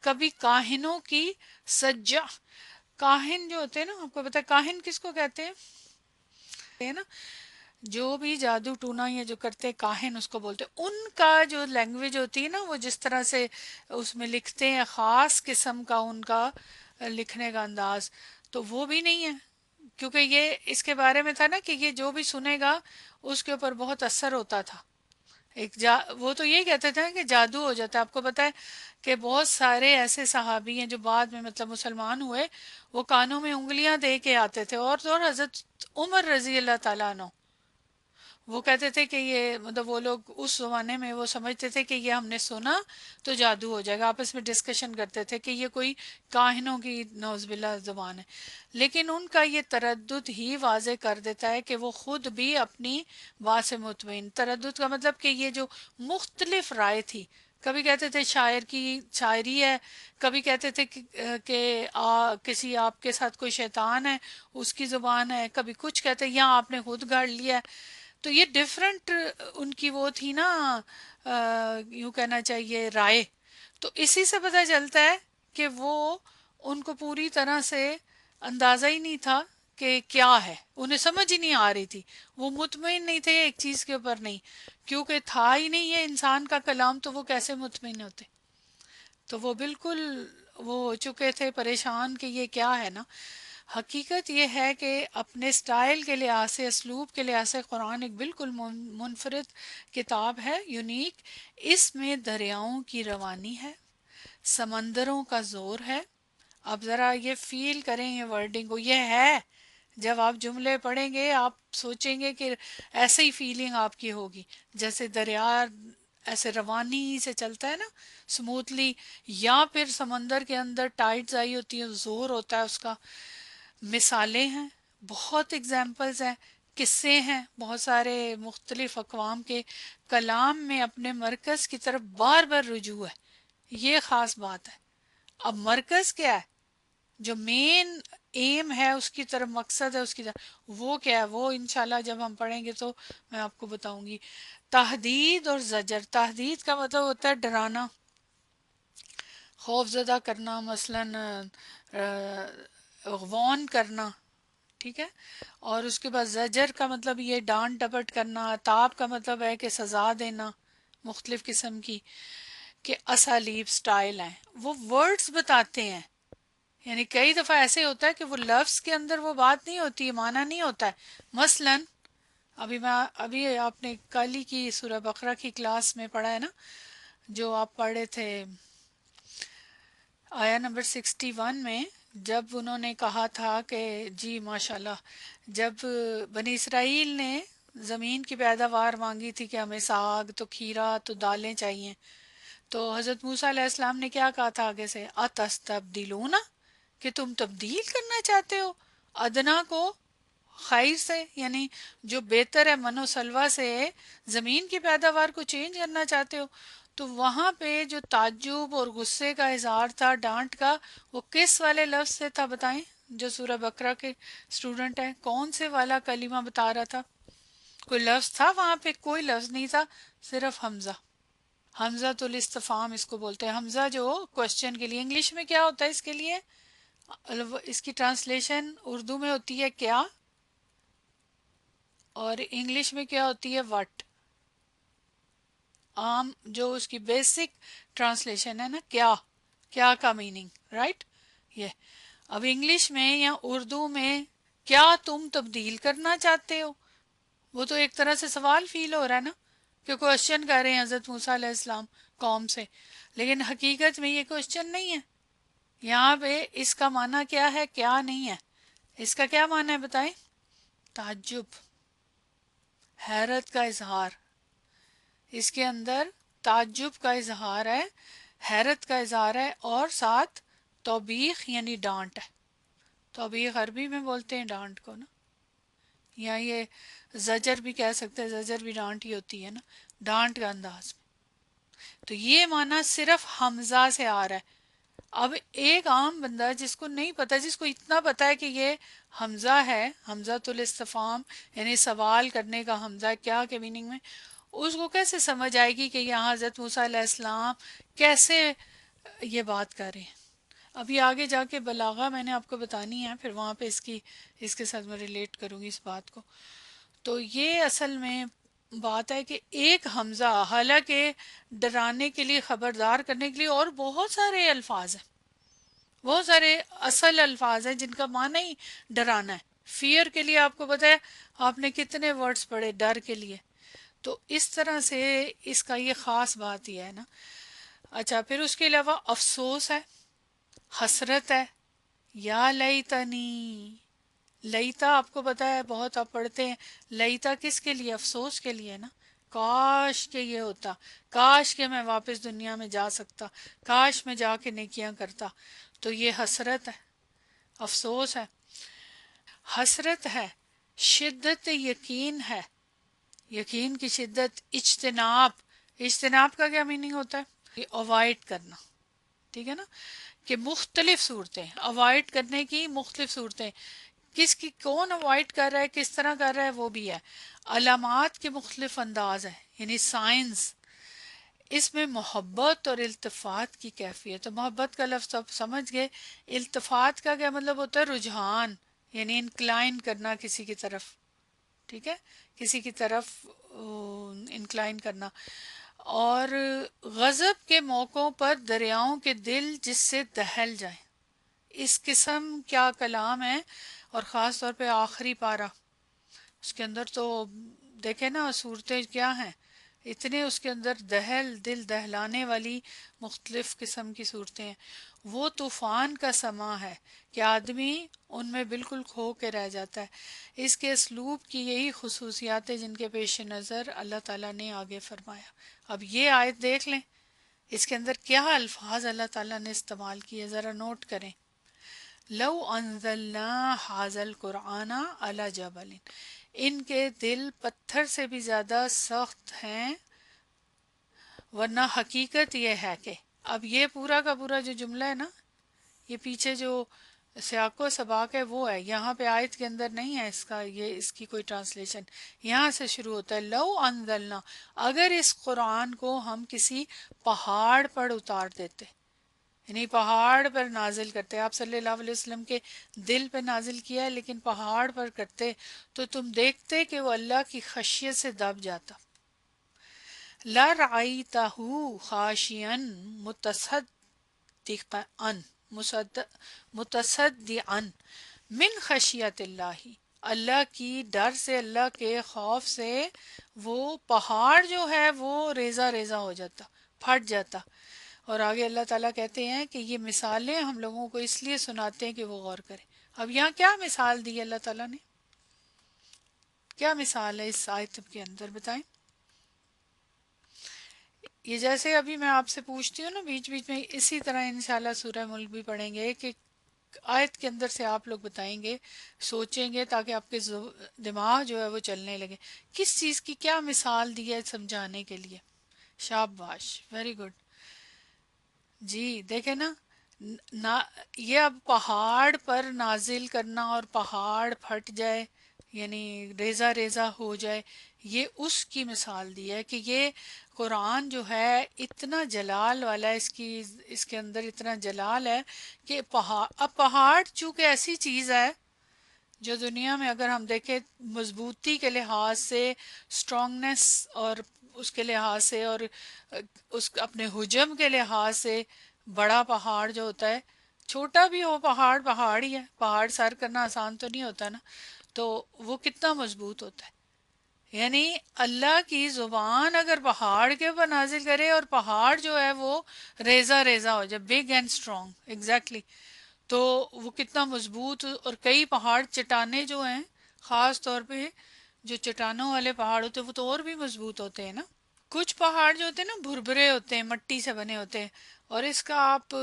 Speaker 1: کبھی کاہنوں کی سجع. کاہن جو ہوتے ہیں نا، آپ کو پتا ہے کاہن کس کو کہتے ہیں نا، جو بھی جادو ٹونا یا جو کرتے کاہن اس کو بولتے. ان کا جو لینگویج ہوتی ہے نا، وہ جس طرح سے اس میں لکھتے ہیں، خاص قسم کا ان کا لکھنے کا انداز، تو وہ بھی نہیں ہے. کیونکہ یہ اس کے بارے میں تھا نا کہ یہ جو بھی سنے گا اس کے اوپر بہت اثر ہوتا تھا. وہ تو یہی کہتے تھے کہ جادو ہو جاتا ہے. آپ کو پتا ہے کہ بہت سارے ایسے صحابی ہیں جو بعد میں مطلب مسلمان ہوئے، وہ کانوں میں انگلیاں دے کے آتے تھے. اور حضرت عمر رضی اللہ تعالیٰ عنہ، وہ کہتے تھے کہ یہ مطلب وہ لوگ اس زمانے میں وہ سمجھتے تھے کہ یہ ہم نے سنا تو جادو ہو جائے گا. آپس میں ڈسکشن کرتے تھے کہ یہ کوئی کاہنوں کی نعوذ باللہ زبان ہے. لیکن ان کا یہ تردد ہی واضح کر دیتا ہے کہ وہ خود بھی اپنی بات سے مطمئن. تردد کا مطلب کہ یہ جو مختلف رائے تھی، کبھی کہتے تھے شاعر کی شاعری ہے، کبھی کہتے تھے کہ کسی آپ کے ساتھ کوئی شیطان ہے اس کی زبان ہے، کبھی کچھ کہتے ہیں یا آپ نے خود گاڑ لیا ہے. تو یہ ڈفرینٹ ان کی وہ تھی نا، یوں کہنا چاہیے رائے. تو اسی سے پتہ چلتا ہے کہ وہ ان کو پوری طرح سے اندازہ ہی نہیں تھا کہ کیا ہے، انہیں سمجھ ہی نہیں آ رہی تھی. وہ مطمئن نہیں تھے ایک چیز کے اوپر، نہیں، کیونکہ تھا ہی نہیں یہ انسان کا کلام، تو وہ کیسے مطمئن ہوتے. تو وہ بالکل وہ ہو چکے تھے پریشان کہ یہ کیا ہے نا. حقیقت یہ ہے کہ اپنے سٹائل کے لحاظ سے، اسلوب کے لحاظ سے قرآن ایک بالکل منفرد کتاب ہے، یونیک. اس میں دریاؤں کی روانی ہے، سمندروں کا زور ہے. اب ذرا یہ فیل کریں یہ ورڈنگ کو، یہ ہے. جب آپ جملے پڑھیں گے آپ سوچیں گے کہ ایسے ہی فیلنگ آپ کی ہوگی جیسے دریا ایسے روانی سے چلتا ہے نا سموتھلی، یا پھر سمندر کے اندر ٹائڈز آئی ہوتی ہیں، زور ہوتا ہے اس کا. مثالیں ہیں، بہت اگزامپلز ہیں، قصے ہیں، بہت سارے مختلف اقوام کے کلام میں اپنے مرکز کی طرف بار بار رجوع ہے. یہ خاص بات ہے. اب مرکز کیا ہے، جو مین ایم ہے، اس کی طرف مقصد ہے، اس کی طرف وہ کیا ہے، وہ انشاءاللہ جب ہم پڑھیں گے تو میں آپ کو بتاؤں گی. تحدید اور زجر. تحدید کا مطلب ہوتا ہے ڈرانا، خوف زدہ کرنا، مثلاً وارن کرنا، ٹھیک ہے. اور اس کے بعد زجر کا مطلب یہ ڈانٹ ڈپٹ کرنا. عتاب کا مطلب ہے کہ سزا دینا مختلف قسم کی. کہ اسالیب سٹائل ہیں، وہ ورڈز بتاتے ہیں. یعنی کئی دفعہ ایسے ہوتا ہے کہ وہ لفظ کے اندر وہ بات نہیں ہوتی ہے، معنی نہیں ہوتا ہے. مثلاً ابھی آپ نے کل ہی کی سورہ بقرہ کی کلاس میں پڑھا ہے نا، جو آپ پڑھ رہے تھے آیا نمبر 61 میں، جب انہوں نے کہا تھا کہ جی ماشاءاللہ، جب بنی اسرائیل نے زمین کی پیداوار مانگی تھی کہ ہمیں ساگ تو کھیرا تو دالیں چاہیے، تو حضرت موسیٰ علیہ السلام نے کیا کہا تھا آگے سے، اتستبدلون، کہ تم تبدیل کرنا چاہتے ہو ادنا کو خیر سے، یعنی جو بہتر ہے من و سلوہ سے زمین کی پیداوار کو چینج کرنا چاہتے ہو. تو وہاں پہ جو تعجب اور غصے کا اظہار تھا، ڈانٹ کا، وہ کس والے لفظ سے تھا بتائیں؟ جو سورہ بقرہ کے اسٹوڈنٹ ہیں کون سے والا کلمہ بتا رہا تھا؟ کوئی لفظ تھا وہاں پہ؟ کوئی لفظ نہیں تھا، صرف حمزہ. حمزہ الاستفہام اس کو بولتے ہیں. حمزہ جو کوشچن کے لیے، انگلش میں کیا ہوتا ہے اس کے لیے؟ اس کی ٹرانسلیشن اردو میں ہوتی ہے کیا، اور انگلش میں کیا ہوتی ہے؟ وٹ. عام جو اس کی بیسک ٹرانسلیشن ہے نا، کیا، کیا کا میننگ، رائٹ. یہ اب انگلش میں یا اردو میں کیا تم تبدیل کرنا چاہتے ہو، وہ تو ایک طرح سے سوال فیل ہو رہا ہے نا، کہ کوشچن کر رہے ہیں حضرت موسیٰ علیہ السلام قوم سے، لیکن حقیقت میں یہ کوشچن نہیں ہے. یہاں پہ اس کا معنی کیا ہے؟ کیا نہیں ہے. اس کا کیا معنی ہے بتائیں؟ تعجب، حیرت کا اظہار. اس کے اندر تعجب کا اظہار ہے، حیرت کا اظہار ہے، اور ساتھ توبیخ یعنی ڈانٹ ہے. توبیخ عربی میں بولتے ہیں ڈانٹ کو نا، یا یہ زجر بھی کہہ سکتے ہیں، زجر بھی ڈانٹ ہی ہوتی ہے نا، ڈانٹ کا انداز میں. تو یہ معنی صرف حمزہ سے آ رہا ہے. اب ایک عام بندہ جس کو نہیں پتا، جس کو اتنا پتا ہے کہ یہ حمزہ ہے، حمزہ الاستفہام یعنی سوال کرنے کا حمزہ کیا کے میننگ میں، اس کو کیسے سمجھ آئے گی کہ یہاں حضرت موسیٰ علیہ السلام کیسے یہ بات کر رہے ہیں. ابھی آگے جا کے بلاغہ میں نے آپ کو بتانی ہے، پھر وہاں پہ اس کے ساتھ میں ریلیٹ کروں گی اس بات کو. تو یہ اصل میں بات ہے کہ ایک حمزہ، حالانکہ ڈرانے کے لیے، خبردار کرنے کے لیے اور بہت سارے الفاظ ہیں، بہت سارے اصل الفاظ ہیں جن کا معنی ہی ڈرانا ہے. فیئر کے لیے آپ کو پتہ ہے آپ نے کتنے ورڈز پڑھے ڈر کے لیے. تو اس طرح سے اس کا یہ خاص بات یہ ہے نا. اچھا، پھر اس کے علاوہ افسوس ہے، حسرت ہے. یا لیتنی، لیتا آپ کو پتا ہے بہت آپ پڑھتے ہیں، لیتا کس کے لیے؟ افسوس کے لیے نا. کاش کہ یہ ہوتا، کاش کہ میں واپس دنیا میں جا سکتا، کاش میں جا کے نیکیاں کرتا. تو یہ حسرت ہے، افسوس ہے. حسرت ہے، شدت یقین ہے، یقین کی شدت. اجتناب، اجتناب کا کیا میننگ ہوتا ہے؟ اوائڈ کرنا، ٹھیک ہے نا، کہ مختلف صورتیں اوائڈ کرنے کی، مختلف صورتیں. کس کی، کون اوائڈ کر رہا ہے، کس طرح کر رہا ہے، وہ بھی ہے. علامات کے مختلف انداز ہیں، یعنی سائنس. اس میں محبت اور التفات کی کیفیت. تو محبت کا لفظ آپ سمجھ گئے. التفات کا کیا مطلب ہوتا ہے؟ رجحان، یعنی انکلائن کرنا کسی کی طرف، ٹھیک ہے، کسی کی طرف انکلائن کرنا. اور غضب کے موقعوں پر دریاؤں کے دل جس سے دہل جائیں. اس قسم کیا کلام ہے، اور خاص طور پہ آخری پارہ، اس کے اندر تو دیکھیں نا صورتیں کیا ہیں، اتنے اس کے اندر دل دہلانے والی مختلف قسم کی صورتیں ہیں. وہ طوفان کا سماں ہے کہ آدمی ان میں بالکل کھو کے رہ جاتا ہے. اس کے اسلوب کی یہی خصوصیات ہیں جن کے پیش نظر اللہ تعالیٰ نے آگے فرمایا. اب یہ آیت دیکھ لیں، اس کے اندر کیا الفاظ اللہ تعالیٰ نے استعمال کیے، ذرا نوٹ کریں. لو انزلنا ھذا القرآن علی جبل، ان کے دل پتھر سے بھی زیادہ سخت ہیں. ورنہ حقیقت یہ ہے کہ، اب یہ پورا کا پورا جو جملہ ہے نا، یہ پیچھے جو سیاق و سباق ہے وہ ہے، یہاں پہ آیت کے اندر نہیں ہے اس کا، یہ اس کی کوئی ٹرانسلیشن. یہاں سے شروع ہوتا ہے لو انزلنا، اگر اس قرآن کو ہم کسی پہاڑ پر اتار دیتے، یعنی پہاڑ پر نازل کرتے. آپ صلی اللہ علیہ وسلم کے دل پہ نازل کیا ہے، لیکن پہاڑ پر کرتے تو تم دیکھتے کہ وہ اللہ کی خشیت سے دب جاتا. لَرَأَيْتَهُ خَاشِعًا مُتَصَدِّعًا مِنْ خَشْیَةِ اللَّہِ، اللہ کی ڈر سے، اللہ کے خوف سے وہ پہاڑ جو ہے وہ ریزہ ریزہ ہو جاتا، پھٹ جاتا. اور آگے اللہ تعالیٰ کہتے ہیں کہ یہ مثالیں ہم لوگوں کو اس لیے سناتے ہیں کہ وہ غور کریں. اب یہاں کیا مثال دی اللہ تعالیٰ نے، کیا مثال ہے اس آیت کے اندر بتائیں. یہ جیسے ابھی میں آپ سے پوچھتی ہوں نا بیچ بیچ میں، اسی طرح انشاءاللہ سورہ ملک بھی پڑھیں گے کہ آیت کے اندر سے آپ لوگ بتائیں گے، سوچیں گے، تاکہ آپ کے دماغ جو ہے وہ چلنے لگے. کس چیز کی کیا مثال دی ہے سمجھانے کے لیے؟ شاباش، ویری گڈ. جی دیکھیں نا، یہ اب پہاڑ پر نازل کرنا اور پہاڑ پھٹ جائے، یعنی ریزہ ریزہ ہو جائے، یہ اس کی مثال دی ہے کہ یہ قرآن جو ہے اتنا جلال والا ہے، اس کے اندر اتنا جلال ہے کہ پہاڑ چونکہ ایسی چیز ہے جو دنیا میں اگر ہم دیکھیں مضبوطی کے لحاظ سے، اسٹرانگنیس اور اس کے لحاظ سے، اور اس اپنے حجم کے لحاظ سے، بڑا پہاڑ جو ہوتا ہے، چھوٹا بھی ہو پہاڑ پہاڑ ہی ہے، پہاڑ سر کرنا آسان تو نہیں ہوتا نا، تو وہ کتنا مضبوط ہوتا ہے. یعنی اللہ کی زبان اگر پہاڑ کے اوپر نازل کرے اور پہاڑ جو ہے وہ ریزہ ریزہ ہو جائے، بگ اینڈ اسٹرانگ، ایگزیکٹلی، تو وہ کتنا مضبوط. اور کئی پہاڑ چٹانیں جو ہیں، خاص طور پہ جو چٹانوں والے پہاڑ ہوتے ہیں وہ تو اور بھی مضبوط ہوتے ہیں نا. کچھ پہاڑ جو ہوتے ہیں نا بھربھرے ہوتے ہیں، مٹی سے بنے ہوتے ہیں، اور اس کا آپ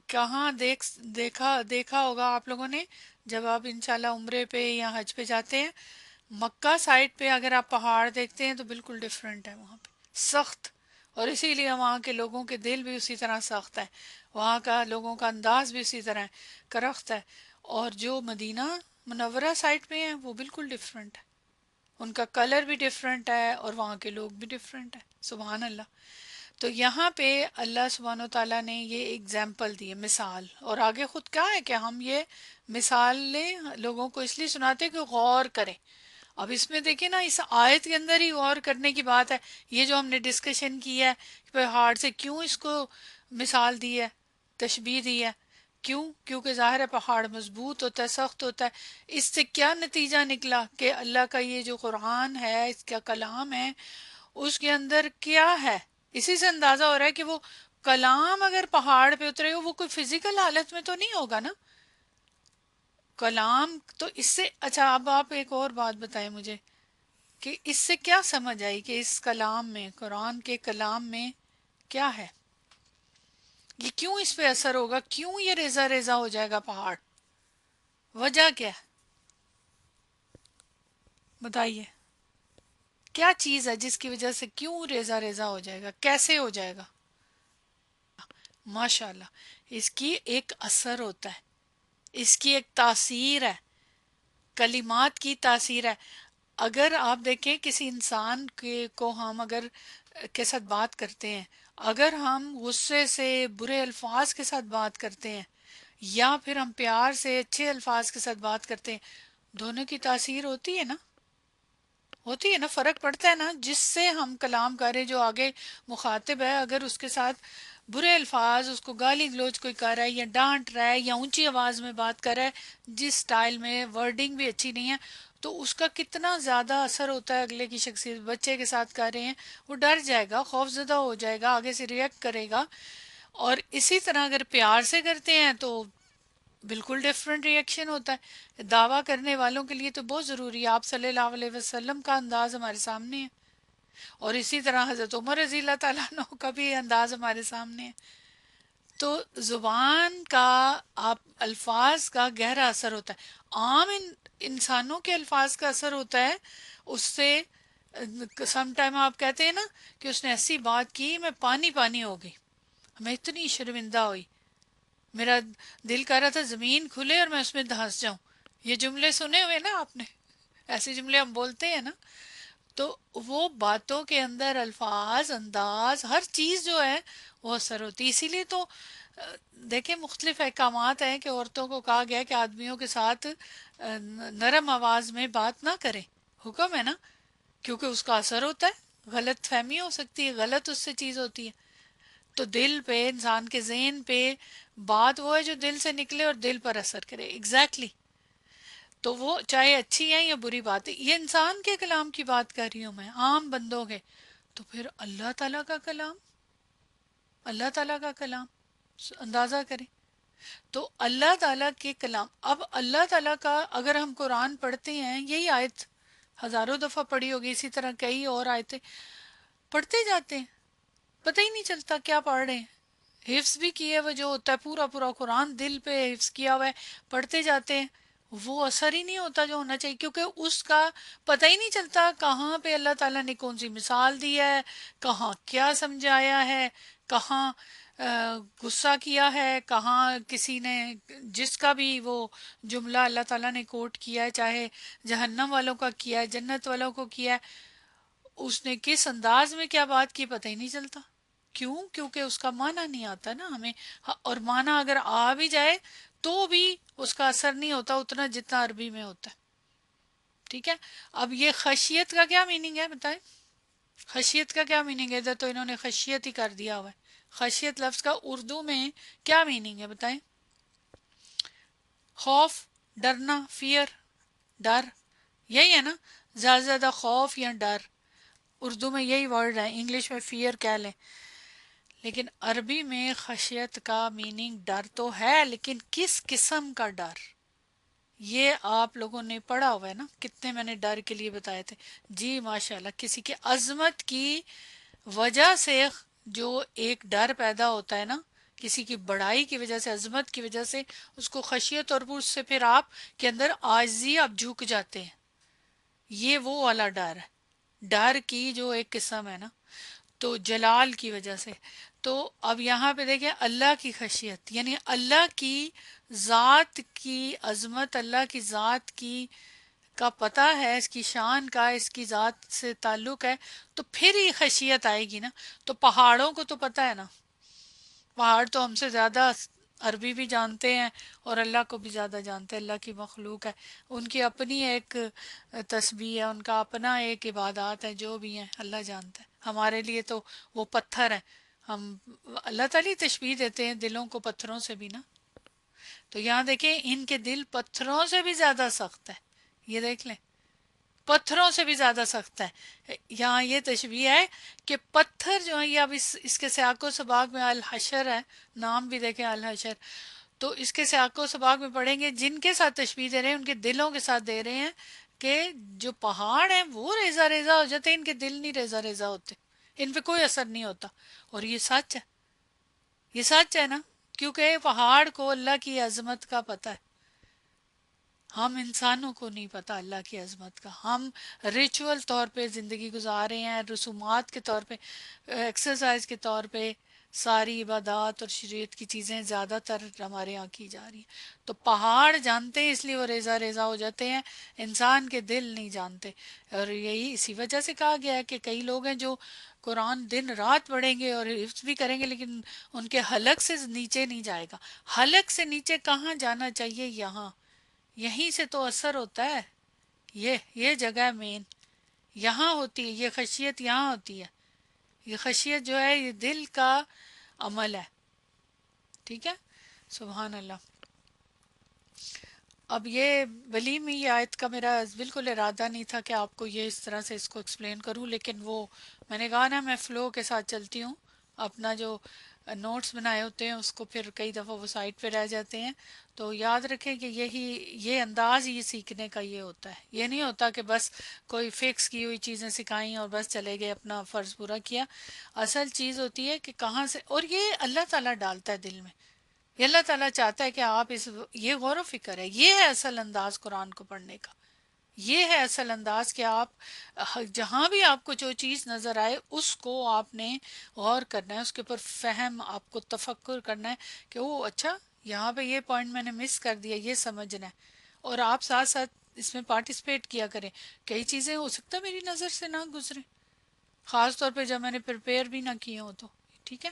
Speaker 1: کہاں دیکھا ہوگا آپ لوگوں نے، جب آپ انشاءاللہ عمرے پہ یا حج پہ جاتے ہیں، مکہ سائڈ پہ اگر آپ پہاڑ دیکھتے ہیں تو بالکل ڈیفرنٹ ہے وہاں پہ، سخت. اور اسی لیے وہاں کے لوگوں کے دل بھی اسی طرح سخت ہے، وہاں کا لوگوں کا انداز بھی اسی طرح کرخت ہے. اور جو مدینہ منورہ سائڈ پہ ہیں وہ بالکل ڈیفرنٹ ہے، ان کا کلر بھی ڈیفرنٹ ہے اور وہاں کے لوگ بھی ڈیفرنٹ ہے. سبحان اللہ. تو یہاں پہ اللہ سبحانہ و تعالیٰ نے یہ اگزامپل دی ہے، مثال، اور آگے خود کہا ہے کہ ہم یہ مثال لیں لوگوں کو اس لیے سناتے کہ غور کریں. اب اس میں دیکھیں نا، اس آیت کے اندر ہی غور کرنے کی بات ہے. یہ جو ہم نے ڈسکشن کی ہے کہ پہاڑ سے کیوں اس کو مثال دی ہے، تشبیہ دی ہے، کیوں؟ کیونکہ ظاہر ہے پہاڑ مضبوط ہوتا ہے، سخت ہوتا ہے. اس سے کیا نتیجہ نکلا کہ اللہ کا یہ جو قرآن ہے، اس کا کلام ہے، اس کے اندر کیا ہے. اسی سے اندازہ ہو رہا ہے کہ وہ کلام اگر پہاڑ پہ اترے ہو، وہ کوئی فزیکل حالت میں تو نہیں ہوگا نا کلام. تو اس سے اچھا اب آپ ایک اور بات بتائیں مجھے کہ اس سے کیا سمجھ آئی کہ اس کلام میں، قرآن کے کلام میں کیا ہے؟ یہ کیوں اس پہ اثر ہوگا؟ کیوں یہ ریزہ ریزہ ہو جائے گا پہاڑ؟ وجہ کیا ہے؟ بتائیے. کیا چیز ہے جس کی وجہ سے کیوں ریزہ ریزہ ہو جائے گا؟ کیسے ہو جائے گا؟ ماشاء اللہ. اس کی ایک اثر ہوتا ہے، اس کی ایک تاثیر ہے، کلمات کی تاثیر ہے. اگر آپ دیکھیں کسی انسان کو ہم اگر کے ساتھ بات کرتے ہیں، اگر ہم غصے سے برے الفاظ کے ساتھ بات کرتے ہیں، یا پھر ہم پیار سے اچھے الفاظ کے ساتھ بات کرتے ہیں، دونوں کی تاثیر ہوتی ہے نا، ہوتی ہے نا، فرق پڑتا ہے نا. جس سے ہم کلام کریں، جو آگے مخاطب ہے، اگر اس کے ساتھ برے الفاظ، اس کو گالی گلوچ کوئی کر رہا ہے، یا ڈانٹ رہا ہے، یا اونچی آواز میں بات کر رہا ہے، جس سٹائل میں ورڈنگ بھی اچھی نہیں ہے، تو اس کا کتنا زیادہ اثر ہوتا ہے اگلے کی شخصیت. بچے کے ساتھ کر رہے ہیں، وہ ڈر جائے گا، خوف زدہ ہو جائے گا، آگے سے ریئیکٹ کرے گا. اور اسی طرح اگر پیار سے کرتے ہیں تو بالکل ڈیفرنٹ ری ایکشن ہوتا ہے. دعویٰ کرنے والوں کے لیے تو بہت ضروری ہے. آپ صلی اللہ علیہ وسلم کا انداز ہمارے سامنے ہے، اور اسی طرح حضرت عمر رضی اللہ تعالیٰ عنہ کا بھی انداز ہمارے سامنے ہے. تو زبان کا، آپ الفاظ کا گہرا اثر ہوتا ہے. عام انسانوں کے الفاظ کا اثر ہوتا ہے اس سے. سم ٹائم آپ کہتے ہیں نا کہ اس نے ایسی بات کی میں پانی پانی ہو گئی، میں اتنی شرمندہ ہوئی، میرا دل کر رہا تھا زمین کھلے اور میں اس میں دھنس جاؤں. یہ جملے سنے ہوئے نا آپ نے، ایسے جملے ہم بولتے ہیں نا. تو وہ باتوں کے اندر الفاظ، انداز، ہر چیز جو ہے وہ اثر ہوتی ہے. اسی لیے تو دیکھیں مختلف احکامات ہیں کہ عورتوں کو کہا گیا کہ آدمیوں کے ساتھ نرم آواز میں بات نہ کریں، حکم ہے نا، کیونکہ اس کا اثر ہوتا ہے، غلط فہمی ہو سکتی ہے، غلط اس سے چیز ہوتی ہے. تو دل پہ، انسان کے ذہن پہ بات وہ ہے جو دل سے نکلے اور دل پر اثر کرے. ایگزیکٹلی. تو وہ چاہے اچھی ہے یا بری بات ہے، یہ انسان کے کلام کی بات کر رہی ہوں میں، عام بندوں کے. تو پھر اللہ تعالیٰ کا کلام، اللہ تعالیٰ کا کلام اندازہ کریں. تو اللہ تعالیٰ کے کلام، اب اللہ تعالیٰ کا اگر ہم قرآن پڑھتے ہیں، یہی آیت ہزاروں دفعہ پڑھی ہوگی، اسی طرح کئی اور آیتیں پڑھتے جاتے ہیں، پتہ ہی نہیں چلتا کیا پڑھ رہے ہیں. حفظ بھی کیے ہوئے جو ہوتا ہے پورا پورا قرآن دل پہ حفظ کیا ہوا ہے، پڑھتے جاتے ہیں، وہ اثر ہی نہیں ہوتا جو ہونا چاہیے، کیونکہ اس کا پتہ ہی نہیں چلتا کہاں پہ اللہ تعالیٰ نے کون سی مثال دی ہے، کہاں کیا سمجھایا ہے، کہاں غصہ کیا ہے، کہاں کسی نے، جس کا بھی وہ جملہ اللہ تعالیٰ نے کوٹ کیا ہے، چاہے جہنم والوں کا کیا ہے، جنت والوں کو کیا ہے، اس نے کس انداز میں کیا بات کی پتہ ہی نہیں چلتا. کیوں؟ کیونکہ اس کا معنی نہیں آتا نا ہمیں. اور معنی اگر آ بھی جائے تو بھی اس کا اثر نہیں ہوتا اتنا جتنا عربی میں ہوتا ہے. ٹھیک ہے. اب یہ خشیت کا کیا میننگ ہے بتائیں؟ خشیت کا کیا میننگ ہے؟ ادھر تو انہوں نے خشیت ہی کر دیا ہوا ہے. خشیت لفظ کا اردو میں کیا میننگ ہے بتائیں؟ خوف، ڈرنا، فیئر، ڈر، یہی ہے نا. زیادہ سے زیادہ خوف یا ڈر، اردو میں یہی ورڈ ہے، انگلش میں فیئر کہہ لیں. لیکن عربی میں خشیت کا میننگ ڈر تو ہے، لیکن کس قسم کا ڈر؟ یہ آپ لوگوں نے پڑھا ہوا ہے نا، کتنے میں نے ڈر کے لیے بتائے تھے. جی ماشاءاللہ، کسی کی عظمت کی وجہ سے جو ایک ڈر پیدا ہوتا ہے نا، کسی کی بڑائی کی وجہ سے، عظمت کی وجہ سے اس کو خشیت، اور اس سے پھر آپ کے اندر عاجزی، آپ جھک جاتے ہیں. یہ وہ والا ڈر ہے، ڈر کی جو ایک قسم ہے نا، تو جلال کی وجہ سے. تو اب یہاں پہ دیکھیں اللہ کی خشیت، یعنی اللہ کی ذات کی عظمت، اللہ کی ذات کی کا پتہ ہے، اس کی شان کا، اس کی ذات سے تعلق ہے، تو پھر ہی خشیت آئے گی نا. تو پہاڑوں کو تو پتہ ہے نا، پہاڑ تو ہم سے زیادہ عربی بھی جانتے ہیں اور اللہ کو بھی زیادہ جانتے ہیں، اللہ کی مخلوق ہے. ان کی اپنی ایک تسبیح ہے، ان کا اپنا ایک عبادات ہے، جو بھی ہیں اللہ جانتا ہے. ہمارے لیے تو وہ پتھر ہے. ہم اللہ تعالیٰ تشبیہ دیتے ہیں دلوں کو پتھروں سے بھی نا. تو یہاں دیکھیں ان کے دل پتھروں سے بھی زیادہ سخت ہے. یہ دیکھ لیں، پتھروں سے بھی زیادہ سخت ہے. یہاں یہ تشبیہ ہے کہ پتھر جو ہیں، یہ اب اس کے سیاق و سباق میں الحشر ہے، نام بھی دیکھیں الحشر. تو اس کے سیاق و سباق میں پڑھیں گے جن کے ساتھ تشبیہ دے رہے ہیں ان کے دلوں کے ساتھ دے رہے ہیں کہ جو پہاڑ ہیں وہ ریزہ ریزہ ہو جاتے ہیں، ان کے دل نہیں ریزہ ریزہ ہوتے، ان پہ کوئی اثر نہیں ہوتا. اور یہ سچ ہے، یہ سچ ہے نا، کیونکہ پہاڑ کو اللہ کی عظمت کا پتہ ہے. ہم انسانوں کو نہیں پتا اللہ کی عظمت کا. ہم ریچول طور پہ زندگی گزار رہے ہیں، رسومات کے طور پہ، ایکسرسائز کے طور پہ ساری عبادات اور شریعت کی چیزیں زیادہ تر ہمارے یہاں کی جا رہی ہیں. تو پہاڑ جانتے ہیں، اس لیے وہ ریزہ ریزہ ہو جاتے ہیں. انسان کے دل نہیں جانتے. اور یہی اسی وجہ سے کہا گیا ہے کہ کئی لوگ ہیں جو قرآن دن رات پڑھیں گے اور حفظ بھی کریں گے، لیکن ان کے حلق سے نیچے نہیں جائے گا. حلق سے نیچے کہاں جانا چاہیے؟ یہاں، یہیں سے تو اثر ہوتا ہے. یہ جگہ مین یہاں ہوتی ہے، یہ خشیت یہاں ہوتی ہے. یہ خشیت جو ہے یہ دل کا عمل ہے. ٹھیک ہے، سبحان اللہ. اب یہ ولیمی آیت کا میرا بالکل ارادہ نہیں تھا کہ آپ کو یہ اس طرح سے اس کو ایکسپلین کروں، لیکن وہ میں نے کہا نا میں فلو کے ساتھ چلتی ہوں. اپنا جو نوٹس بنائے ہوتے ہیں اس کو پھر کئی دفعہ وہ سائٹ پہ رہ جاتے ہیں. تو یاد رکھیں کہ یہ انداز یہ سیکھنے کا یہ ہوتا ہے. یہ نہیں ہوتا کہ بس کوئی فکس کی ہوئی چیزیں سکھائیں اور بس چلے گئے اپنا فرض پورا کیا. اصل چیز ہوتی ہے کہ کہاں سے، اور یہ اللہ تعالیٰ ڈالتا ہے دل میں. یہ اللہ تعالیٰ چاہتا ہے کہ آپ یہ غور و فکر ہے. یہ ہے اصل انداز قرآن کو پڑھنے کا. یہ ہے اصل انداز کہ آپ جہاں بھی آپ کو جو چیز نظر آئے اس کو آپ نے غور کرنا ہے، اس کے اوپر فہم، آپ کو تفکر کرنا ہے کہ وہ اچھا یہاں پہ یہ پوائنٹ میں نے مس کر دیا، یہ سمجھنا ہے. اور آپ ساتھ ساتھ اس میں پارٹیسپیٹ کیا کریں. کئی چیزیں ہو سکتا ہے میری نظر سے نہ گزریں، خاص طور پہ جب میں نے پریپیئر بھی نہ کیے ہوں تو. ٹھیک ہے.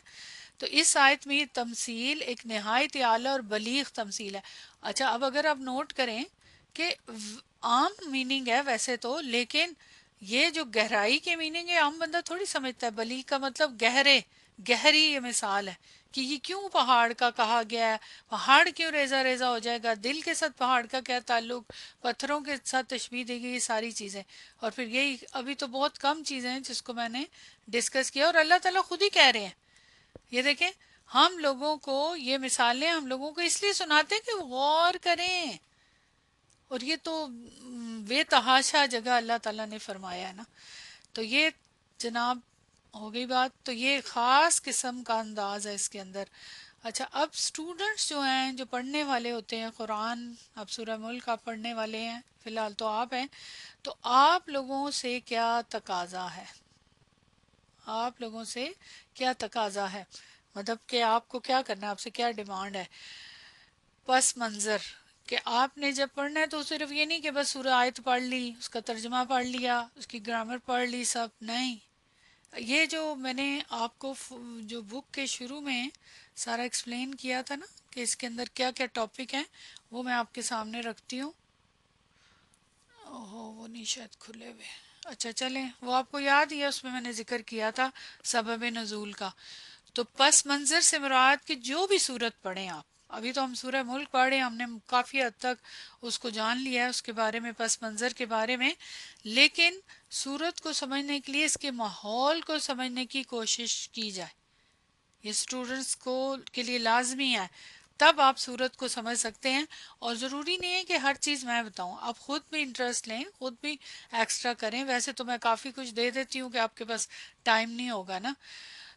Speaker 1: تو اس آیت میں یہ تمثیل ایک نہایت اعلیٰ اور بلیغ تمثیل ہے. اچھا اب اگر آپ نوٹ کریں کہ عام میننگ ہے ویسے تو، لیکن یہ جو گہرائی کے میننگ ہے عام بندہ تھوڑی سمجھتا ہے. بلیغ کا مطلب گہری یہ مثال ہے کہ یہ کیوں پہاڑ کا کہا گیا ہے، پہاڑ کیوں ریزہ ریزہ ہو جائے گا، دل کے ساتھ پہاڑ کا کیا تعلق، پتھروں کے ساتھ تشبیہ دی گئی، یہ ساری چیزیں. اور پھر یہی ابھی تو بہت کم چیزیں ہیں جس کو میں نے ڈسکس کیا، اور اللہ تعالیٰ خود ہی کہہ رہے ہیں. یہ دیکھیں ہم لوگوں کو یہ مثالیں ہم لوگوں کو اس لیے سناتے ہیں کہ غور کریں. اور یہ تو بے تحاشا جگہ اللہ تعالیٰ نے فرمایا ہے نا. تو یہ جناب ہو گئی بات. تو یہ خاص قسم کا انداز ہے اس کے اندر. اچھا اب اسٹوڈنٹس جو ہیں، جو پڑھنے والے ہوتے ہیں قرآن، اب سورہ ملک آپ پڑھنے والے ہیں فی الحال تو آپ ہیں، تو آپ لوگوں سے کیا تقاضا ہے؟ آپ لوگوں سے کیا تقاضا ہے؟ مطلب کہ آپ کو کیا کرنا ہے، آپ سے کیا ڈیمانڈ ہے؟ پس منظر، کہ آپ نے جب پڑھنا ہے تو صرف یہ نہیں کہ بس سورہ آیت پڑھ لی، اس کا ترجمہ پڑھ لیا، اس کی گرامر پڑھ لی، سب نہیں. یہ جو میں نے آپ کو جو بک کے شروع میں سارا ایکسپلین کیا تھا نا کہ اس کے اندر کیا کیا ٹاپک ہیں، وہ میں آپ کے سامنے رکھتی ہوں. اوہو وہ نہیں شاید کھلے ہوئے. اچھا چلیں، وہ آپ کو یاد ہی ہے، اس میں میں نے ذکر کیا تھا سبب نزول کا. تو پس منظر سے مراد کہ جو بھی صورت پڑھیں آپ، ابھی تو ہم سورہ ملک پڑھے، ہم نے کافی حد تک اس کو جان لیا ہے، اس کے بارے میں، پس منظر کے بارے میں. لیکن صورت کو سمجھنے کے لیے اس کے ماحول کو سمجھنے کی کوشش کی جائے، یہ اسٹوڈنٹس کو کے لیے لازمی ہے، تب آپ صورت کو سمجھ سکتے ہیں. اور ضروری نہیں ہے کہ ہر چیز میں بتاؤں، آپ خود بھی انٹرسٹ لیں، خود بھی ایکسٹرا کریں. ویسے تو میں کافی کچھ دے دیتی ہوں کہ آپ کے پاس ٹائم نہیں ہوگا نا.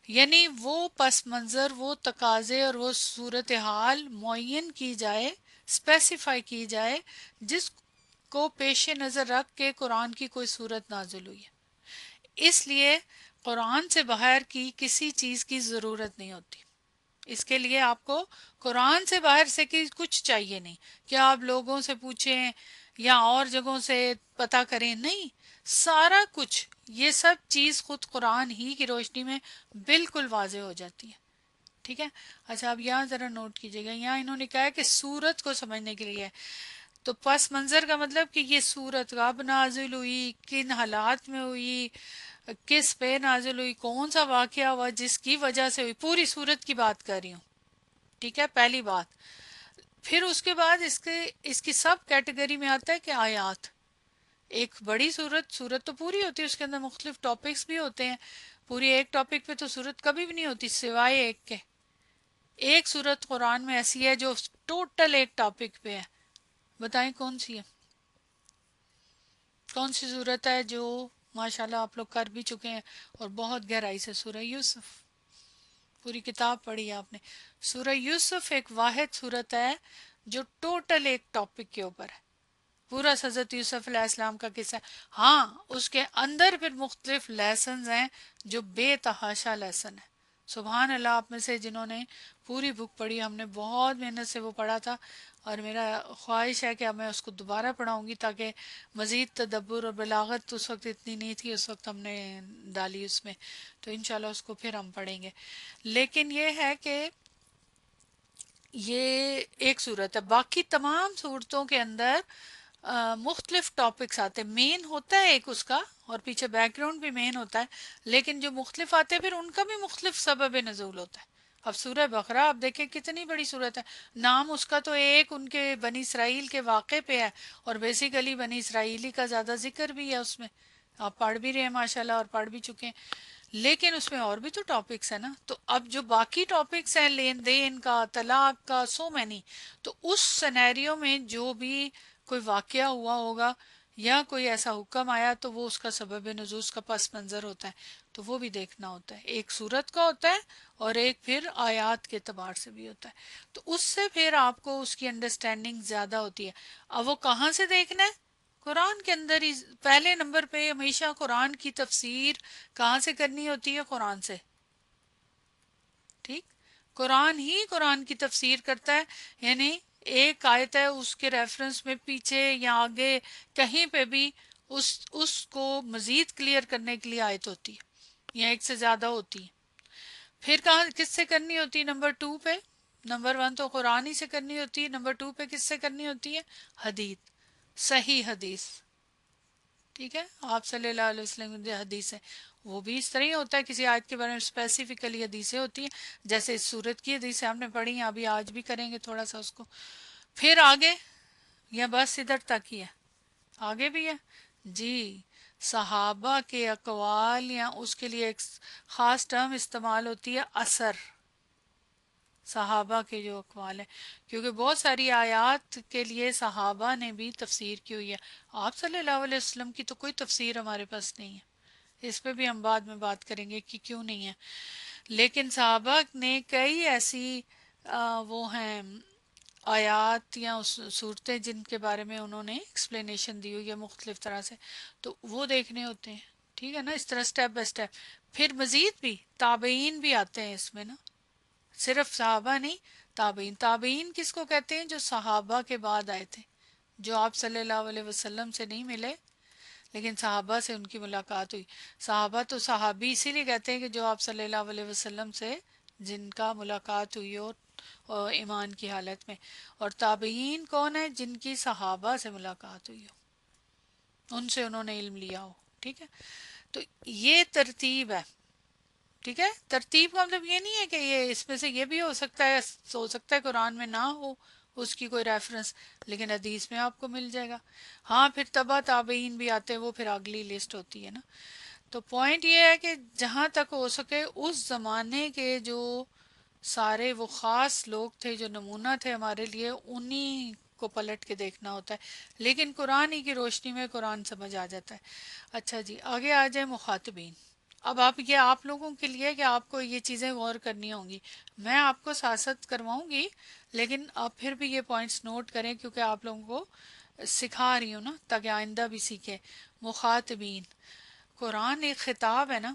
Speaker 1: یعنی وہ پس منظر، وہ تقاضے اور وہ صورتحال معین کی جائے، اسپیسیفائی کی جائے، جس کو پیش نظر رکھ کے قرآن کی کوئی صورت نازل ہوئی ہے. اس لیے قرآن سے باہر کی کسی چیز کی ضرورت نہیں ہوتی. اس کے لیے آپ کو قرآن سے باہر سے کی کچھ چاہیے نہیں کہ آپ لوگوں سے پوچھیں یا اور جگہوں سے پتہ کریں، نہیں. سارا کچھ یہ سب چیز خود قرآن ہی کی روشنی میں بالکل واضح ہو جاتی ہے. ٹھیک ہے. اچھا اب یہاں ذرا نوٹ کیجئے گا، یہاں انہوں نے کہا ہے کہ صورت کو سمجھنے کے لیے. تو پس منظر کا مطلب کہ یہ صورت کب نازل ہوئی، کن حالات میں ہوئی، کس پہ نازل ہوئی، کون سا واقعہ ہوا جس کی وجہ سے ہوئی، پوری صورت کی بات کر رہی ہوں. ٹھیک ہے، پہلی بات. پھر اس کے بعد اس کی سب کیٹیگری میں آتا ہے کہ آیات. ایک بڑی صورت تو پوری ہوتی ہے، اس کے اندر مختلف ٹاپکس بھی ہوتے ہیں. پوری ایک ٹاپک پہ تو صورت کبھی بھی نہیں ہوتی سوائے ایک کے. ایک صورت قرآن میں ایسی ہے جو ٹوٹل ایک ٹاپک پہ ہے. بتائیں کون سی ہے؟ کون سی صورت ہے جو ماشاءاللہ آپ لوگ کر بھی چکے ہیں اور بہت گہرائی سے؟ سورہ یوسف. پوری کتاب پڑھی آپ نے. سورہ یوسف ایک واحد صورت ہے جو ٹوٹل ایک ٹاپک کے اوپر ہے. پورا حضرت یوسف علیہ السلام کا قصہ ہے. ہاں اس کے اندر پھر مختلف لیسنز ہیں جو بے تحاشا لیسن ہیں. سبحان اللہ، آپ میں سے جنہوں نے پوری بک پڑھی، ہم نے بہت محنت سے وہ پڑھا تھا، اور میرا خواہش ہے کہ اب میں اس کو دوبارہ پڑھاؤں گی تاکہ مزید تدبر اور بلاغت اس وقت اتنی نہیں تھی، اس وقت ہم نے ڈالی اس میں، تو انشاءاللہ اس کو پھر ہم پڑھیں گے. لیکن یہ ہے کہ یہ ایک صورت ہے. باقی تمام صورتوں کے اندر مختلف ٹاپکس آتے ہیں. مین ہوتا ہے ایک اس کا، اور پیچھے بیک گراؤنڈ بھی مین ہوتا ہے، لیکن جو مختلف آتے ہیں پھر ان کا بھی مختلف سبب نزول ہوتا ہے. اب سورہ بقرہ آپ دیکھیں کتنی بڑی صورت ہے. نام اس کا تو ایک ان کے بنی اسرائیل کے واقعے پہ ہے، اور بیسیکلی بنی اسرائیلی کا زیادہ ذکر بھی ہے اس میں. آپ پڑھ بھی رہے ہیں ماشاءاللہ اور پڑھ بھی چکے ہیں، لیکن اس میں اور بھی تو ٹاپکس ہیں نا. تو اب جو باقی ٹاپکس ہیں، لین دین کا، طلاق کا، سو مینی، تو اس سینیریو میں جو بھی کوئی واقعہ ہوا ہوگا یا کوئی ایسا حکم آیا تو وہ اس کا سبب نزول، اس کا پس منظر ہوتا ہے، تو وہ بھی دیکھنا ہوتا ہے. ایک صورت کا ہوتا ہے اور ایک پھر آیات کے اعتبار سے بھی ہوتا ہے. تو اس سے پھر آپ کو اس کی انڈرسٹینڈنگ زیادہ ہوتی ہے. اب وہ کہاں سے دیکھنا ہے؟ قرآن کے اندر ہی. پہلے نمبر پہ ہمیشہ قرآن کی تفسیر کہاں سے کرنی ہوتی ہے؟ قرآن سے. ٹھیک، قرآن ہی قرآن کی تفسیر کرتا ہے. یعنی ایک آیت ہے، اس کے ریفرنس میں پیچھے یا آگے کہیں پہ بھی اس کو مزید کلیئر کرنے کے لیے آیت ہوتی ہے، یا ایک سے زیادہ ہوتی ہے. پھر کہاں کس سے کرنی ہوتی ہے؟ نمبر 2 پہ. نمبر 1 تو قرآن ہی سے کرنی ہوتی ہے، نمبر 2 پہ کس سے کرنی ہوتی ہے؟ حدیث، صحیح حدیث. ٹھیک ہے، آپ صلی اللہ علیہ وسلم کی حدیث ہے. وہ بھی اس طرح ہی ہوتا ہے، کسی آیت کے بارے میں اسپیسیفکلی حدیثیں ہوتی ہیں، جیسے اس سورت کی حدیث ہم نے پڑھی ہیں، ابھی آج بھی کریں گے تھوڑا سا اس کو. پھر آگے، یا بس ادھر تک ہی ہے؟ آگے بھی ہے جی. صحابہ کے اقوال، یا اس کے لیے ایک خاص ٹرم استعمال ہوتی ہے، اثر. صحابہ کے جو اقوال ہیں، کیونکہ بہت ساری آیات کے لیے صحابہ نے بھی تفسیر کی ہوئی ہے. آپ صلی اللہ علیہ وسلم کی تو کوئی تفسیر ہمارے پاس نہیں ہے، اس پہ بھی ہم بعد میں بات کریں گے کہ کیوں نہیں ہے. لیکن صحابہ نے کئی ایسی وہ ہیں آیات یا صورتیں جن کے بارے میں انہوں نے ایکسپلینیشن دی ہوئی ہے مختلف طرح سے، تو وہ دیکھنے ہوتے ہیں. ٹھیک ہے نا، اس طرح سٹیپ بائی سٹیپ. پھر مزید بھی تابعین بھی آتے ہیں اس میں نا. صرف صحابہ نہیں، تابعین. تابعین کس کو کہتے ہیں؟ جو صحابہ کے بعد آئے تھے، جو آپ صلی اللہ علیہ وسلم سے نہیں ملے لیکن صحابہ سے ان کی ملاقات ہوئی. صحابہ تو صحابی اسی لیے کہتے ہیں کہ جو آپ صلی اللہ علیہ وسلم سے جن کا ملاقات ہوئی ہو اور ایمان کی حالت میں. اور تابعین کون ہے؟ جن کی صحابہ سے ملاقات ہوئی ہو، ان سے انہوں نے علم لیا ہو. ٹھیک ہے، تو یہ ترتیب ہے. ٹھیک ہے، ترتیب کا مطلب یہ نہیں ہے کہ یہ اس میں سے یہ بھی ہو سکتا ہے قرآن میں نہ ہو اس کی کوئی ریفرنس، لیکن حدیث میں آپ کو مل جائے گا. ہاں پھر تبا تابعین بھی آتے ہیں، وہ پھر اگلی لسٹ ہوتی ہے نا. تو پوائنٹ یہ ہے کہ جہاں تک ہو سکے اس زمانے کے جو سارے وہ خاص لوگ تھے جو نمونہ تھے ہمارے لیے، انہی کو پلٹ کے دیکھنا ہوتا ہے، لیکن قرآن ہی کی روشنی میں قرآن سمجھ آ جاتا ہے. اچھا جی، آگے آ جائے مخاطبین. اب آپ لوگوں کے لیے کہ آپ کو یہ چیزیں غور کرنی ہوں گی. میں آپ کو سیاست کرواؤں گی، لیکن آپ پھر بھی یہ پوائنٹس نوٹ کریں کیونکہ آپ لوگوں کو سکھا رہی ہوں نا تاکہ آئندہ بھی سیکھیں. مخاطبین، قرآن ایک خطاب ہے نا،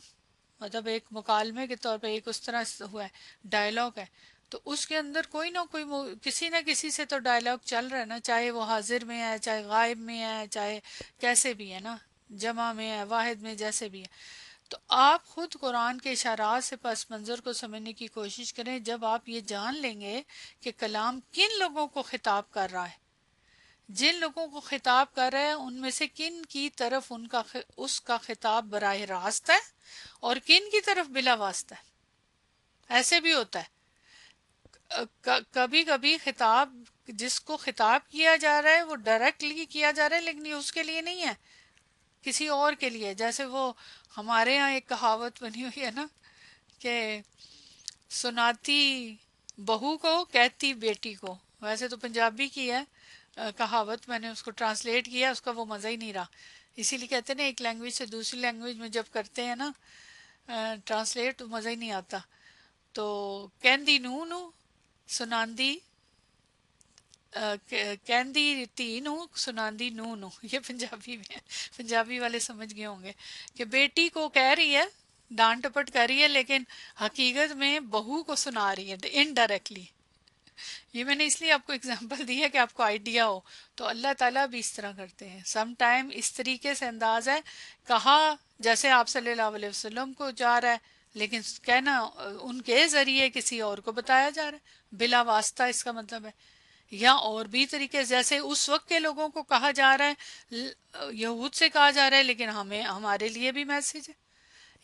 Speaker 1: مطلب ایک مکالمے کے طور پہ ایک اس طرح ہوا ہے، ڈائلاگ ہے. تو اس کے اندر کوئی نہ کوئی کسی نہ کسی سے تو ڈائلاگ چل رہا ہے نا، چاہے وہ حاضر میں ہے، چاہے غائب میں ہے، چاہے کیسے بھی ہے نا، جمع میں ہے، واحد میں، جیسے بھی ہے. تو آپ خود قرآن کے اشارات سے پس منظر کو سمجھنے کی کوشش کریں. جب آپ یہ جان لیں گے کہ کلام کن لوگوں کو خطاب کر رہا ہے، جن لوگوں کو خطاب کر رہا ہے ان میں سے کن کی طرف اس کا خطاب براہ راست ہے اور کن کی طرف بلا واسطہ ہے. ایسے بھی ہوتا ہے کبھی کبھی خطاب جس کو خطاب کیا جا رہا ہے وہ ڈائریکٹلی کیا جا رہا ہے لیکن یہ اس کے لیے نہیں ہے، کسی اور کے لیے. جیسے وہ ہمارے ہاں ایک کہاوت بنی ہوئی ہے نا کہ سناتی بہو کو کہتی بیٹی کو. ویسے تو پنجابی کی ہے کہاوت، میں نے اس کو ٹرانسلیٹ کیا، اس کا وہ مزہ ہی نہیں رہا. اسی لیے کہتے ہیں نا ایک لینگویج سے دوسری لینگویج میں جب کرتے ہیں نا ٹرانسلیٹ، تو مزہ ہی نہیں آتا. تو کہندی نو نو سناندی کہندی تی نو سناندی نو نو. یہ پنجابی میں ہے، پنجابی والے سمجھ گئے ہوں گے کہ بیٹی کو کہہ رہی ہے، ڈانٹ ٹپٹ کر رہی ہے، لیکن حقیقت میں بہو کو سنا رہی ہے انڈائریکٹلی. یہ میں نے اس لیے آپ کو اگزامپل دی ہے کہ آپ کو آئیڈیا ہو. تو اللہ تعالیٰ بھی اس طرح کرتے ہیں. سم ٹائم اس طریقے سے انداز ہے، کہا جیسے آپ صلی اللہ علیہ وسلم کو جا رہا ہے لیکن کہنا ان کے ذریعے کسی اور کو بتایا جا رہا ہے، بلا واسطہ اس کا مطلب ہے. یا اور بھی طریقے، جیسے اس وقت کے لوگوں کو کہا جا رہا ہے، یہود سے کہا جا رہا ہے لیکن ہمارے لیے بھی میسج ہے.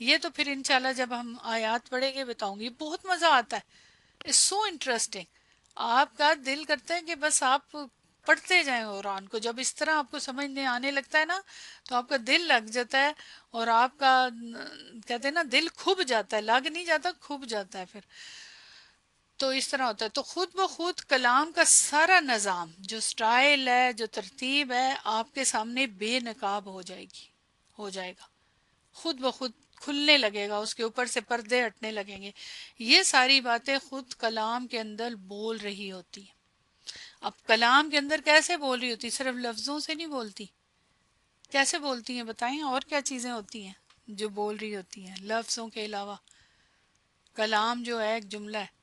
Speaker 1: یہ تو پھر انشاءاللہ جب ہم آیات پڑھیں گے بتاؤں گی، بہت مزہ آتا ہے. It's so interesting. آپ کا دل کرتا ہے کہ بس آپ پڑھتے جائیں قرآن کو. جب اس طرح آپ کو سمجھنے آنے لگتا ہے نا تو آپ کا دل لگ جاتا ہے، اور آپ کا کہتے ہیں نا دل کھب جاتا ہے، لگ نہیں جاتا، کھب جاتا ہے پھر. تو اس طرح ہوتا ہے. تو خود بخود کلام کا سارا نظام، جو سٹائل ہے، جو ترتیب ہے، آپ کے سامنے بے نقاب ہو جائے گا خود بخود، کھلنے لگے گا، اس کے اوپر سے پردے ہٹنے لگیں گے. یہ ساری باتیں خود کلام کے اندر بول رہی ہوتی ہیں. اب کلام کے اندر کیسے بول رہی ہوتی؟ صرف لفظوں سے نہیں بولتی. کیسے بولتی ہیں بتائیں؟ اور کیا چیزیں ہوتی ہیں جو بول رہی ہوتی ہیں لفظوں کے علاوہ؟ کلام جو ہے ایک جملہ ہے،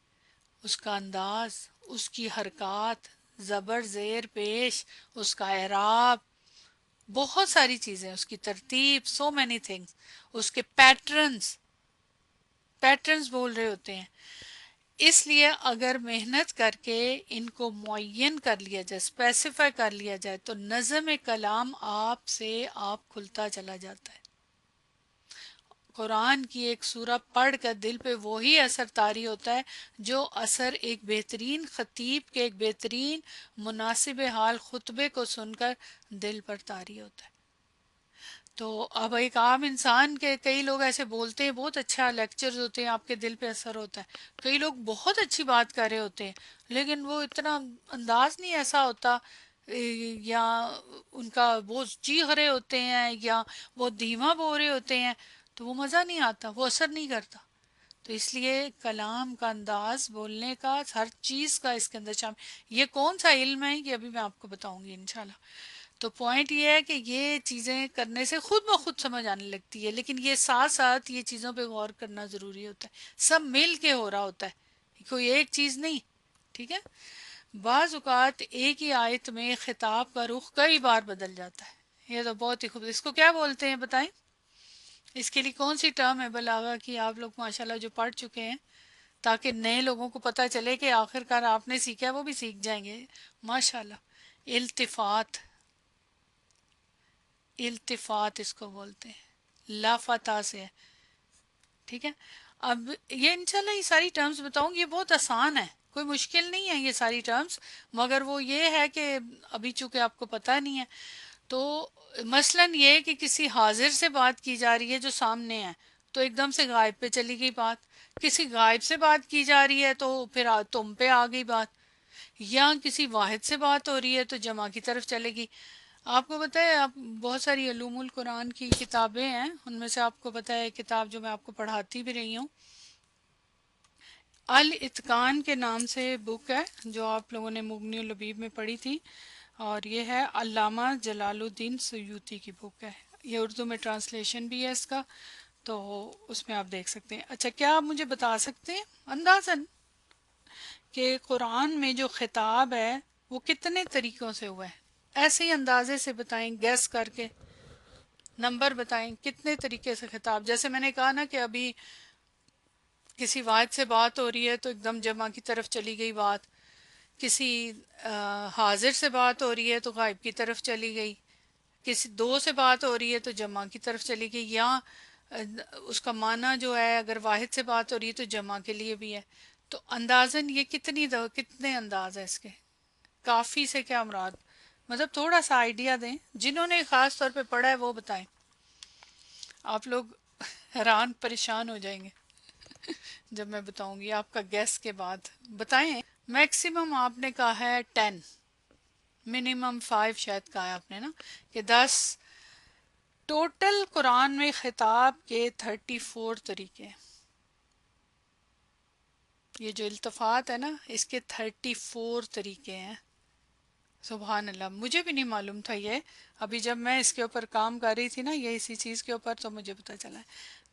Speaker 1: اس کا انداز، اس کی حرکات، زبر زیر پیش، اس کا اعراب، بہت ساری چیزیں، اس کی ترتیب، سو مینی تھنگس، اس کے پیٹرنز بول رہے ہوتے ہیں. اس لیے اگر محنت کر کے ان کو معین کر لیا جائے، اسپیسیفائی کر لیا جائے، تو نظم کلام آپ سے آپ کھلتا چلا جاتا ہے. قرآن کی ایک سورہ پڑھ کر دل پہ وہی اثر طاری ہوتا ہے جو اثر ایک بہترین خطیب کے ایک بہترین مناسب حال خطبے کو سن کر دل پر طاری ہوتا ہے. تو اب ایک عام انسان کے کئی لوگ ایسے بولتے ہیں، بہت اچھا لیکچرز ہوتے ہیں، آپ کے دل پہ اثر ہوتا ہے. کئی لوگ بہت اچھی بات کر رہے ہوتے ہیں لیکن وہ اتنا انداز نہیں ایسا ہوتا، یا ان کا وہ چیخ رہے ہوتے ہیں یا وہ دھیما بول رہے ہوتے ہیں، تو وہ مزہ نہیں آتا، وہ اثر نہیں کرتا. تو اس لیے کلام کا انداز، بولنے کا، ہر چیز کا اس کے اندر شامل. یہ کون سا علم ہے یہ ابھی میں آپ کو بتاؤں گی انشاءاللہ. تو پوائنٹ یہ ہے کہ یہ چیزیں کرنے سے خود بخود سمجھ آنے لگتی ہے، لیکن یہ ساتھ ساتھ یہ چیزوں پہ غور کرنا ضروری ہوتا ہے. سب مل کے ہو رہا ہوتا ہے، کوئی ایک چیز نہیں، ٹھیک ہے. بعض اوقات ایک ہی آیت میں خطاب کا رخ کئی بار بدل جاتا ہے. یہ تو بہت ہی خوب. اس کو کیا بولتے ہیں بتائیں؟ اس کے لیے کون سی ٹرم ہے بلاغہ کی؟ آپ لوگ ماشاءاللہ جو پڑھ چکے ہیں، تاکہ نئے لوگوں کو پتہ چلے کہ آخر کار آپ نے سیکھا ہے وہ بھی سیکھ جائیں گے ماشاءاللہ. التفات، التفات اس کو بولتے ہیں، لافتہ سے ہے. ٹھیک ہے. اب یہ انشاءاللہ یہ ساری ٹرمز بتاؤں گی، یہ بہت آسان ہے، کوئی مشکل نہیں ہے یہ ساری ٹرمز، مگر وہ یہ ہے کہ ابھی چونکہ آپ کو پتہ نہیں ہے. تو مثلا یہ کہ کسی حاضر سے بات کی جا رہی ہے جو سامنے ہے، تو ایک دم سے غائب پہ چلی گئی بات. کسی غائب سے بات کی جا رہی ہے تو پھر تم پہ آ گئی بات. یا کسی واحد سے بات ہو رہی ہے تو جمع کی طرف چلے گی. آپ کو پتہ ہے، آپ بہت ساری علوم القرآن کی کتابیں ہیں، ان میں سے آپ کو پتہ ہے کتاب جو میں آپ کو پڑھاتی بھی رہی ہوں، الاتقان کے نام سے بک ہے، جو آپ لوگوں نے مغنی اللبیب میں پڑھی تھی، اور یہ ہے علامہ جلال الدین سیوطی کی بک ہے. یہ اردو میں ٹرانسلیشن بھی ہے اس کا، تو اس میں آپ دیکھ سکتے ہیں. اچھا، کیا آپ مجھے بتا سکتے ہیں اندازاً کہ قرآن میں جو خطاب ہے وہ کتنے طریقوں سے ہوا ہے؟ ایسے ہی اندازے سے بتائیں، گیس کر کے نمبر بتائیں کتنے طریقے سے خطاب. جیسے میں نے کہا نا کہ ابھی کسی واحد سے بات ہو رہی ہے تو ایک دم جمع کی طرف چلی گئی بات. کسی حاضر سے بات ہو رہی ہے تو غائب کی طرف چلی گئی. کسی دو سے بات ہو رہی ہے تو جمع کی طرف چلی گئی. یا اس کا معنی جو ہے اگر واحد سے بات ہو رہی ہے تو جمع کے لیے بھی ہے. تو اندازاً یہ کتنے انداز ہیں اس کے؟ کافی سے کیا مراد؟ مطلب تھوڑا سا آئیڈیا دیں، جنہوں نے خاص طور پہ پڑھا ہے وہ بتائیں. آپ لوگ حیران پریشان ہو جائیں گے جب میں بتاؤں گی. آپ کا گیس کے بعد بتائیں. میکسیمم آپ نے کہا ہے 10، منیمم 5 شاید کہا ہے آپ نے نا، کہ 10. ٹوٹل قرآن میں خطاب کے 34 طریقے ہیں. یہ جو التفات ہے نا، اس کے 34 طریقے ہیں. سبحان اللہ، مجھے بھی نہیں معلوم تھا یہ. ابھی جب میں اس کے اوپر کام کر رہی تھی نا، یہ اسی چیز کے اوپر، تو مجھے پتا چلا ہے.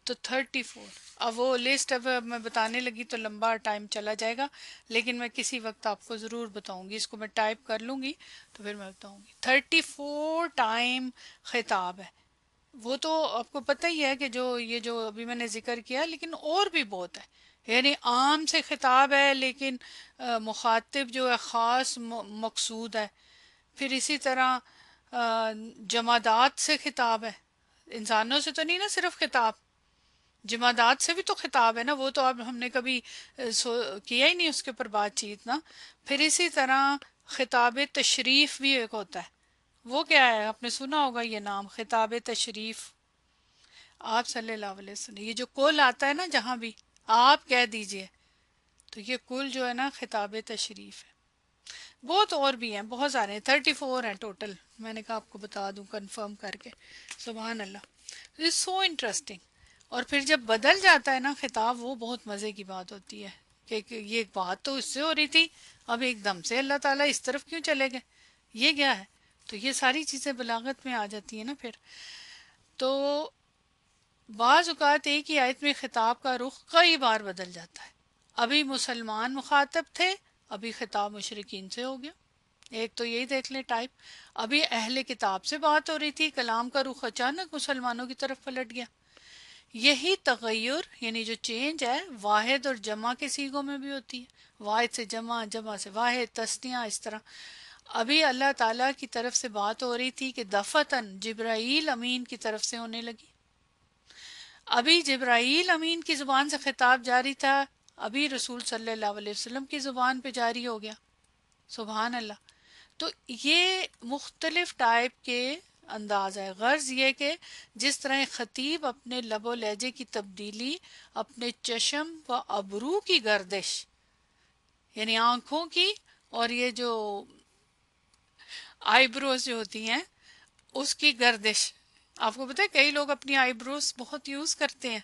Speaker 1: تو 34. اب وہ لسٹ اب میں بتانے لگی تو لمبا ٹائم چلا جائے گا، لیکن میں کسی وقت آپ کو ضرور بتاؤں گی. اس کو میں ٹائپ کر لوں گی تو پھر میں بتاؤں گی. 34 ٹائم خطاب ہے. وہ تو آپ کو پتہ ہی ہے کہ جو ابھی میں نے ذکر کیا، لیکن اور بھی بہت ہے. یعنی عام سے خطاب ہے، لیکن مخاطب جو ہے خاص مقصود ہے. پھر اسی طرح جمادات سے خطاب ہے. انسانوں سے تو نہیں نا صرف خطاب، جمادات سے بھی تو خطاب ہے نا. وہ تو اب ہم نے کبھی کیا ہی نہیں اس کے اوپر بات چیت نا. پھر اسی طرح خطاب تشریف بھی ایک ہوتا ہے. وہ کیا ہے؟ آپ نے سنا ہوگا یہ نام، خطاب تشریف. آپ صلی اللہ علیہ وسلم، یہ جو کل آتا ہے نا جہاں بھی آپ کہہ دیجئے، تو یہ کل جو ہے نا خطاب تشریف ہے. بہت اور بھی ہیں، بہت سارے ہیں، 34 ہیں ٹوٹل. میں نے کہا آپ کو بتا دوں کنفرم کر کے. سبحان اللہ، اٹس سو انٹرسٹنگ. اور پھر جب بدل جاتا ہے نا خطاب، وہ بہت مزے کی بات ہوتی ہے کہ یہ بات تو اس سے ہو رہی تھی، اب ایک دم سے اللہ تعالیٰ اس طرف کیوں چلے گئے، یہ کیا ہے. تو یہ ساری چیزیں بلاغت میں آ جاتی ہیں نا. پھر تو بعض اوقات ایک ہی آیت میں خطاب کا رخ کئی بار بدل جاتا ہے. ابھی مسلمان مخاطب تھے، ابھی خطاب مشرکین سے ہو گیا. ایک تو یہی دیکھ لیں ٹائپ. ابھی اہل کتاب سے بات ہو رہی تھی، کلام کا رخ اچانک مسلمانوں کی طرف پلٹ گیا. یہی تغیر یعنی جو چینج ہے واحد اور جمع کے صیغوں میں بھی ہوتی ہے. واحد سے جمع، جمع سے واحد، تثنیہ، اس طرح. ابھی اللہ تعالیٰ کی طرف سے بات ہو رہی تھی کہ دفتن جبرائیل امین کی طرف سے ہونے لگی. ابھی جبرائیل امین کی زبان سے خطاب جاری تھا، ابھی رسول صلی اللہ علیہ وسلم کی زبان پہ جاری ہو گیا. سبحان اللہ. تو یہ مختلف ٹائپ کے انداز ہے. غرض یہ کہ جس طرح خطیب اپنے لب و لہجے کی تبدیلی، اپنے چشم و ابرو کی گردش، یعنی آنکھوں کی، اور یہ جو آئی بروز جو ہوتی ہیں اس کی گردش. آپ کو پتہ ہے کئی لوگ اپنی آئی بروز بہت یوز کرتے ہیں،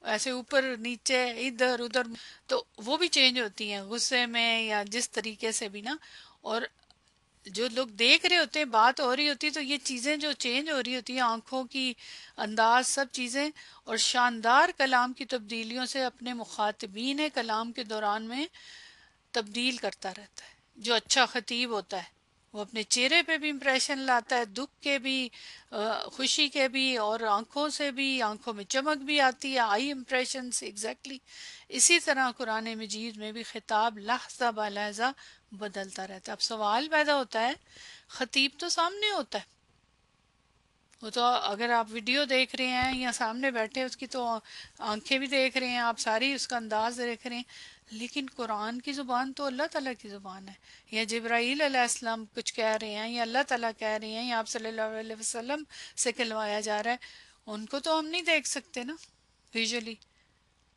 Speaker 1: ایسے اوپر نیچے ادھر ادھر، تو وہ بھی چینج ہوتی ہیں غصے میں یا جس طریقے سے بھی نا. اور جو لوگ دیکھ رہے ہوتے ہیں، بات ہو رہی ہوتی ہے، تو یہ چیزیں جو چینج ہو رہی ہوتی ہیں، آنکھوں کی انداز، سب چیزیں، اور شاندار کلام کی تبدیلیوں سے اپنے مخاطبین کلام کے دوران میں تبدیل کرتا رہتا ہے۔ جو اچھا خطیب ہوتا ہے وہ اپنے چہرے پہ بھی امپریشن لاتا ہے، دکھ کے بھی، خوشی کے بھی، اور آنکھوں سے بھی، آنکھوں میں چمک بھی آتی ہے، آئی امپریشن سے ایگزیکٹلی۔ اسی طرح قرآن مجید میں بھی خطاب لحظہ بہ لحظہ بدلتا رہتا ہے۔ اب سوال پیدا ہوتا ہے، خطیب تو سامنے ہوتا ہے، وہ تو اگر آپ ویڈیو دیکھ رہے ہیں یا سامنے بیٹھے اس کی تو آنکھیں بھی دیکھ رہے ہیں، آپ ساری اس کا انداز دیکھ رہے ہیں، لیکن قرآن کی زبان تو اللہ تعالیٰ کی زبان ہے، یا جبرائیل علیہ السلام کچھ کہہ رہے ہیں، یا اللہ تعالیٰ کہہ رہے ہیں، یا آپ صلی اللہ علیہ وسلم سے کہلوایا جا رہا ہے، ان کو تو ہم نہیں دیکھ سکتے نا ویژولی۔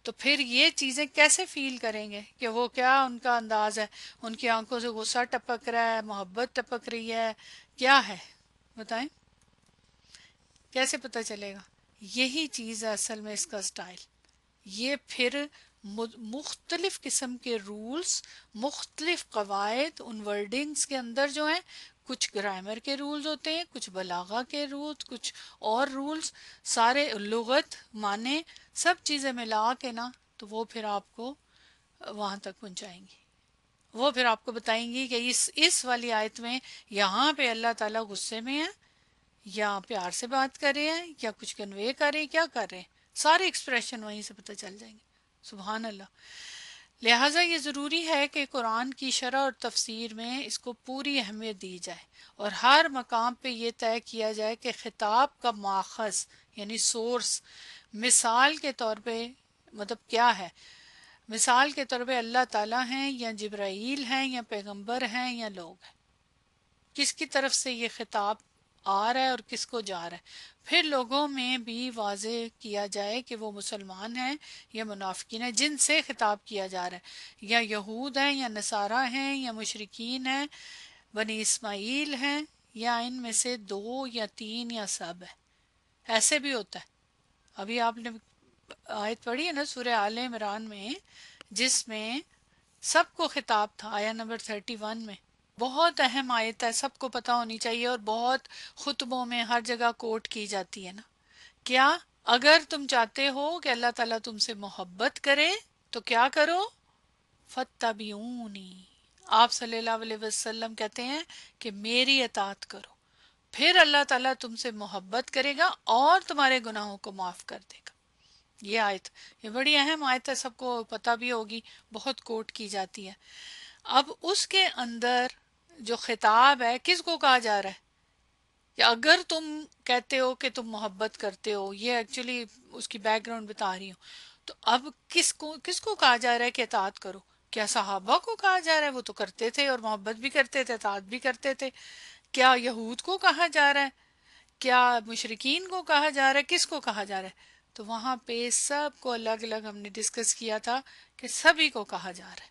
Speaker 1: تو پھر یہ چیزیں کیسے فیل کریں گے کہ وہ کیا ان کا انداز ہے، ان کی آنکھوں سے غصہ ٹپک رہا ہے، محبت ٹپک رہی ہے، کیا ہے، بتائیں کیسے پتہ چلے گا؟ یہی چیز ہے اصل میں اس کا سٹائل۔ یہ پھر مختلف قسم کے رولز، مختلف قواعد ان ورڈنگز کے اندر جو ہیں، کچھ گرامر کے رولز ہوتے ہیں، کچھ بلاغہ کے رولز، کچھ اور رولز، سارے لغت، معنی، سب چیزیں ملا کے نا، تو وہ پھر آپ کو وہاں تک پہنچائیں گی۔ وہ پھر آپ کو بتائیں گی کہ اس والی آیت میں یہاں پہ اللہ تعالیٰ غصے میں ہے، یا پیار سے بات کر رہے ہیں، یا کچھ کنوے کر رہے ہیں، کیا کر رہے ہیں، سارے ایکسپریشن وہیں سے پتہ چل جائیں گے۔ سبحان اللہ۔ لہٰذا یہ ضروری ہے کہ قرآن کی شرح اور تفسیر میں اس کو پوری اہمیت دی جائے، اور ہر مقام پہ یہ طے کیا جائے کہ خطاب کا ماخذ یعنی سورس مثال کے طور پہ مطلب کیا ہے۔ مثال کے طور پہ اللہ تعالیٰ ہیں، یا جبرائیل ہیں، یا پیغمبر ہیں، یا لوگ ہیں، کس کی طرف سے یہ خطاب آ رہا ہے اور کس کو جا رہا ہے۔ پھر لوگوں میں بھی واضح کیا جائے کہ وہ مسلمان ہیں یا منافقین ہیں جن سے خطاب کیا جا رہا ہے، یا یہود ہیں، یا نصارہ ہیں، یا مشرکین ہیں، بنی اسماعیل ہیں، یا ان میں سے دو یا تین یا سب ہے۔ ایسے بھی ہوتا ہے۔ ابھی آپ نے آیت پڑھی ہے نا سورہ آل عمران میں، جس میں سب کو خطاب تھا، آیا نمبر 31 میں، بہت اہم آیت ہے، سب کو پتہ ہونی چاہیے، اور بہت خطبوں میں ہر جگہ کوٹ کی جاتی ہے نا۔ کیا؟ اگر تم چاہتے ہو کہ اللہ تعالیٰ تم سے محبت کرے تو کیا کرو؟ فَاتَّبِعُونِی، آپ صلی اللہ علیہ وسلم کہتے ہیں کہ میری اطاعت کرو، پھر اللہ تعالیٰ تم سے محبت کرے گا اور تمہارے گناہوں کو معاف کر دے گا۔ یہ آیت، یہ بڑی اہم آیت ہے، سب کو پتہ بھی ہوگی، بہت کوٹ کی جاتی ہے۔ اب اس کے اندر جو خطاب ہے کس کو کہا جا رہا ہے؟ کہ اگر تم کہتے ہو کہ تم محبت کرتے ہو، یہ ایکچولی اس کی بیک گراؤنڈ بتا رہی ہوں، تو اب کس کو کہا جا رہا ہے کہ اطاعت کرو؟ کیا صحابہ کو کہا جا رہا ہے؟ وہ تو کرتے تھے اور محبت بھی کرتے تھے، اطاعت بھی کرتے تھے۔ کیا یہود کو کہا جا رہا ہے؟ کیا مشرکین کو کہا جا رہا ہے؟ کس کو کہا جا رہا ہے؟ تو وہاں پہ سب کو الگ الگ ہم نے ڈسکس کیا تھا کہ سبھی کو کہا جا رہا ہے،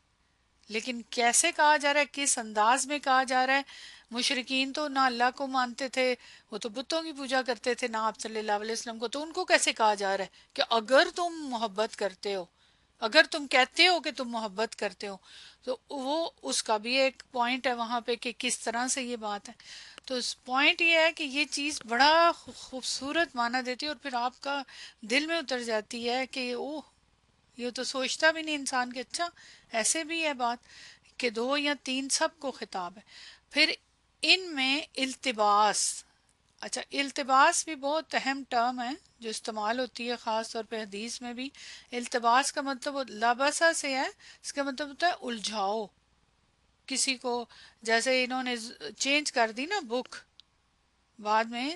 Speaker 1: لیکن کیسے کہا جا رہا ہے، کس انداز میں کہا جا رہا ہے؟ مشرکین تو نہ اللہ کو مانتے تھے، وہ تو بتوں کی پوجا کرتے تھے، نہ آپ صلی اللہ علیہ وسلم کو، تو ان کو کیسے کہا جا رہا ہے کہ اگر تم محبت کرتے ہو، اگر تم کہتے ہو کہ تم محبت کرتے ہو؟ تو وہ اس کا بھی ایک پوائنٹ ہے وہاں پہ کہ کس طرح سے یہ بات ہے۔ تو اس پوائنٹ یہ ہے کہ یہ چیز بڑا خوبصورت معنی دیتی ہے، اور پھر آپ کا دل میں اتر جاتی ہے کہ اوہ، یہ تو سوچتا بھی نہیں انسان کہ اچھا ایسے بھی ہے بات، کہ دو یا تین سب کو خطاب ہے۔ پھر ان میں التباس، اچھا التباس بھی بہت اہم ٹرم ہے جو استعمال ہوتی ہے خاص طور پہ حدیث میں بھی۔ التباس کا مطلب لبسا سے ہے، اس کا مطلب ہوتا ہے الجھاؤ کسی کو، جیسے انہوں نے چینج کر دی نا بک، بعد میں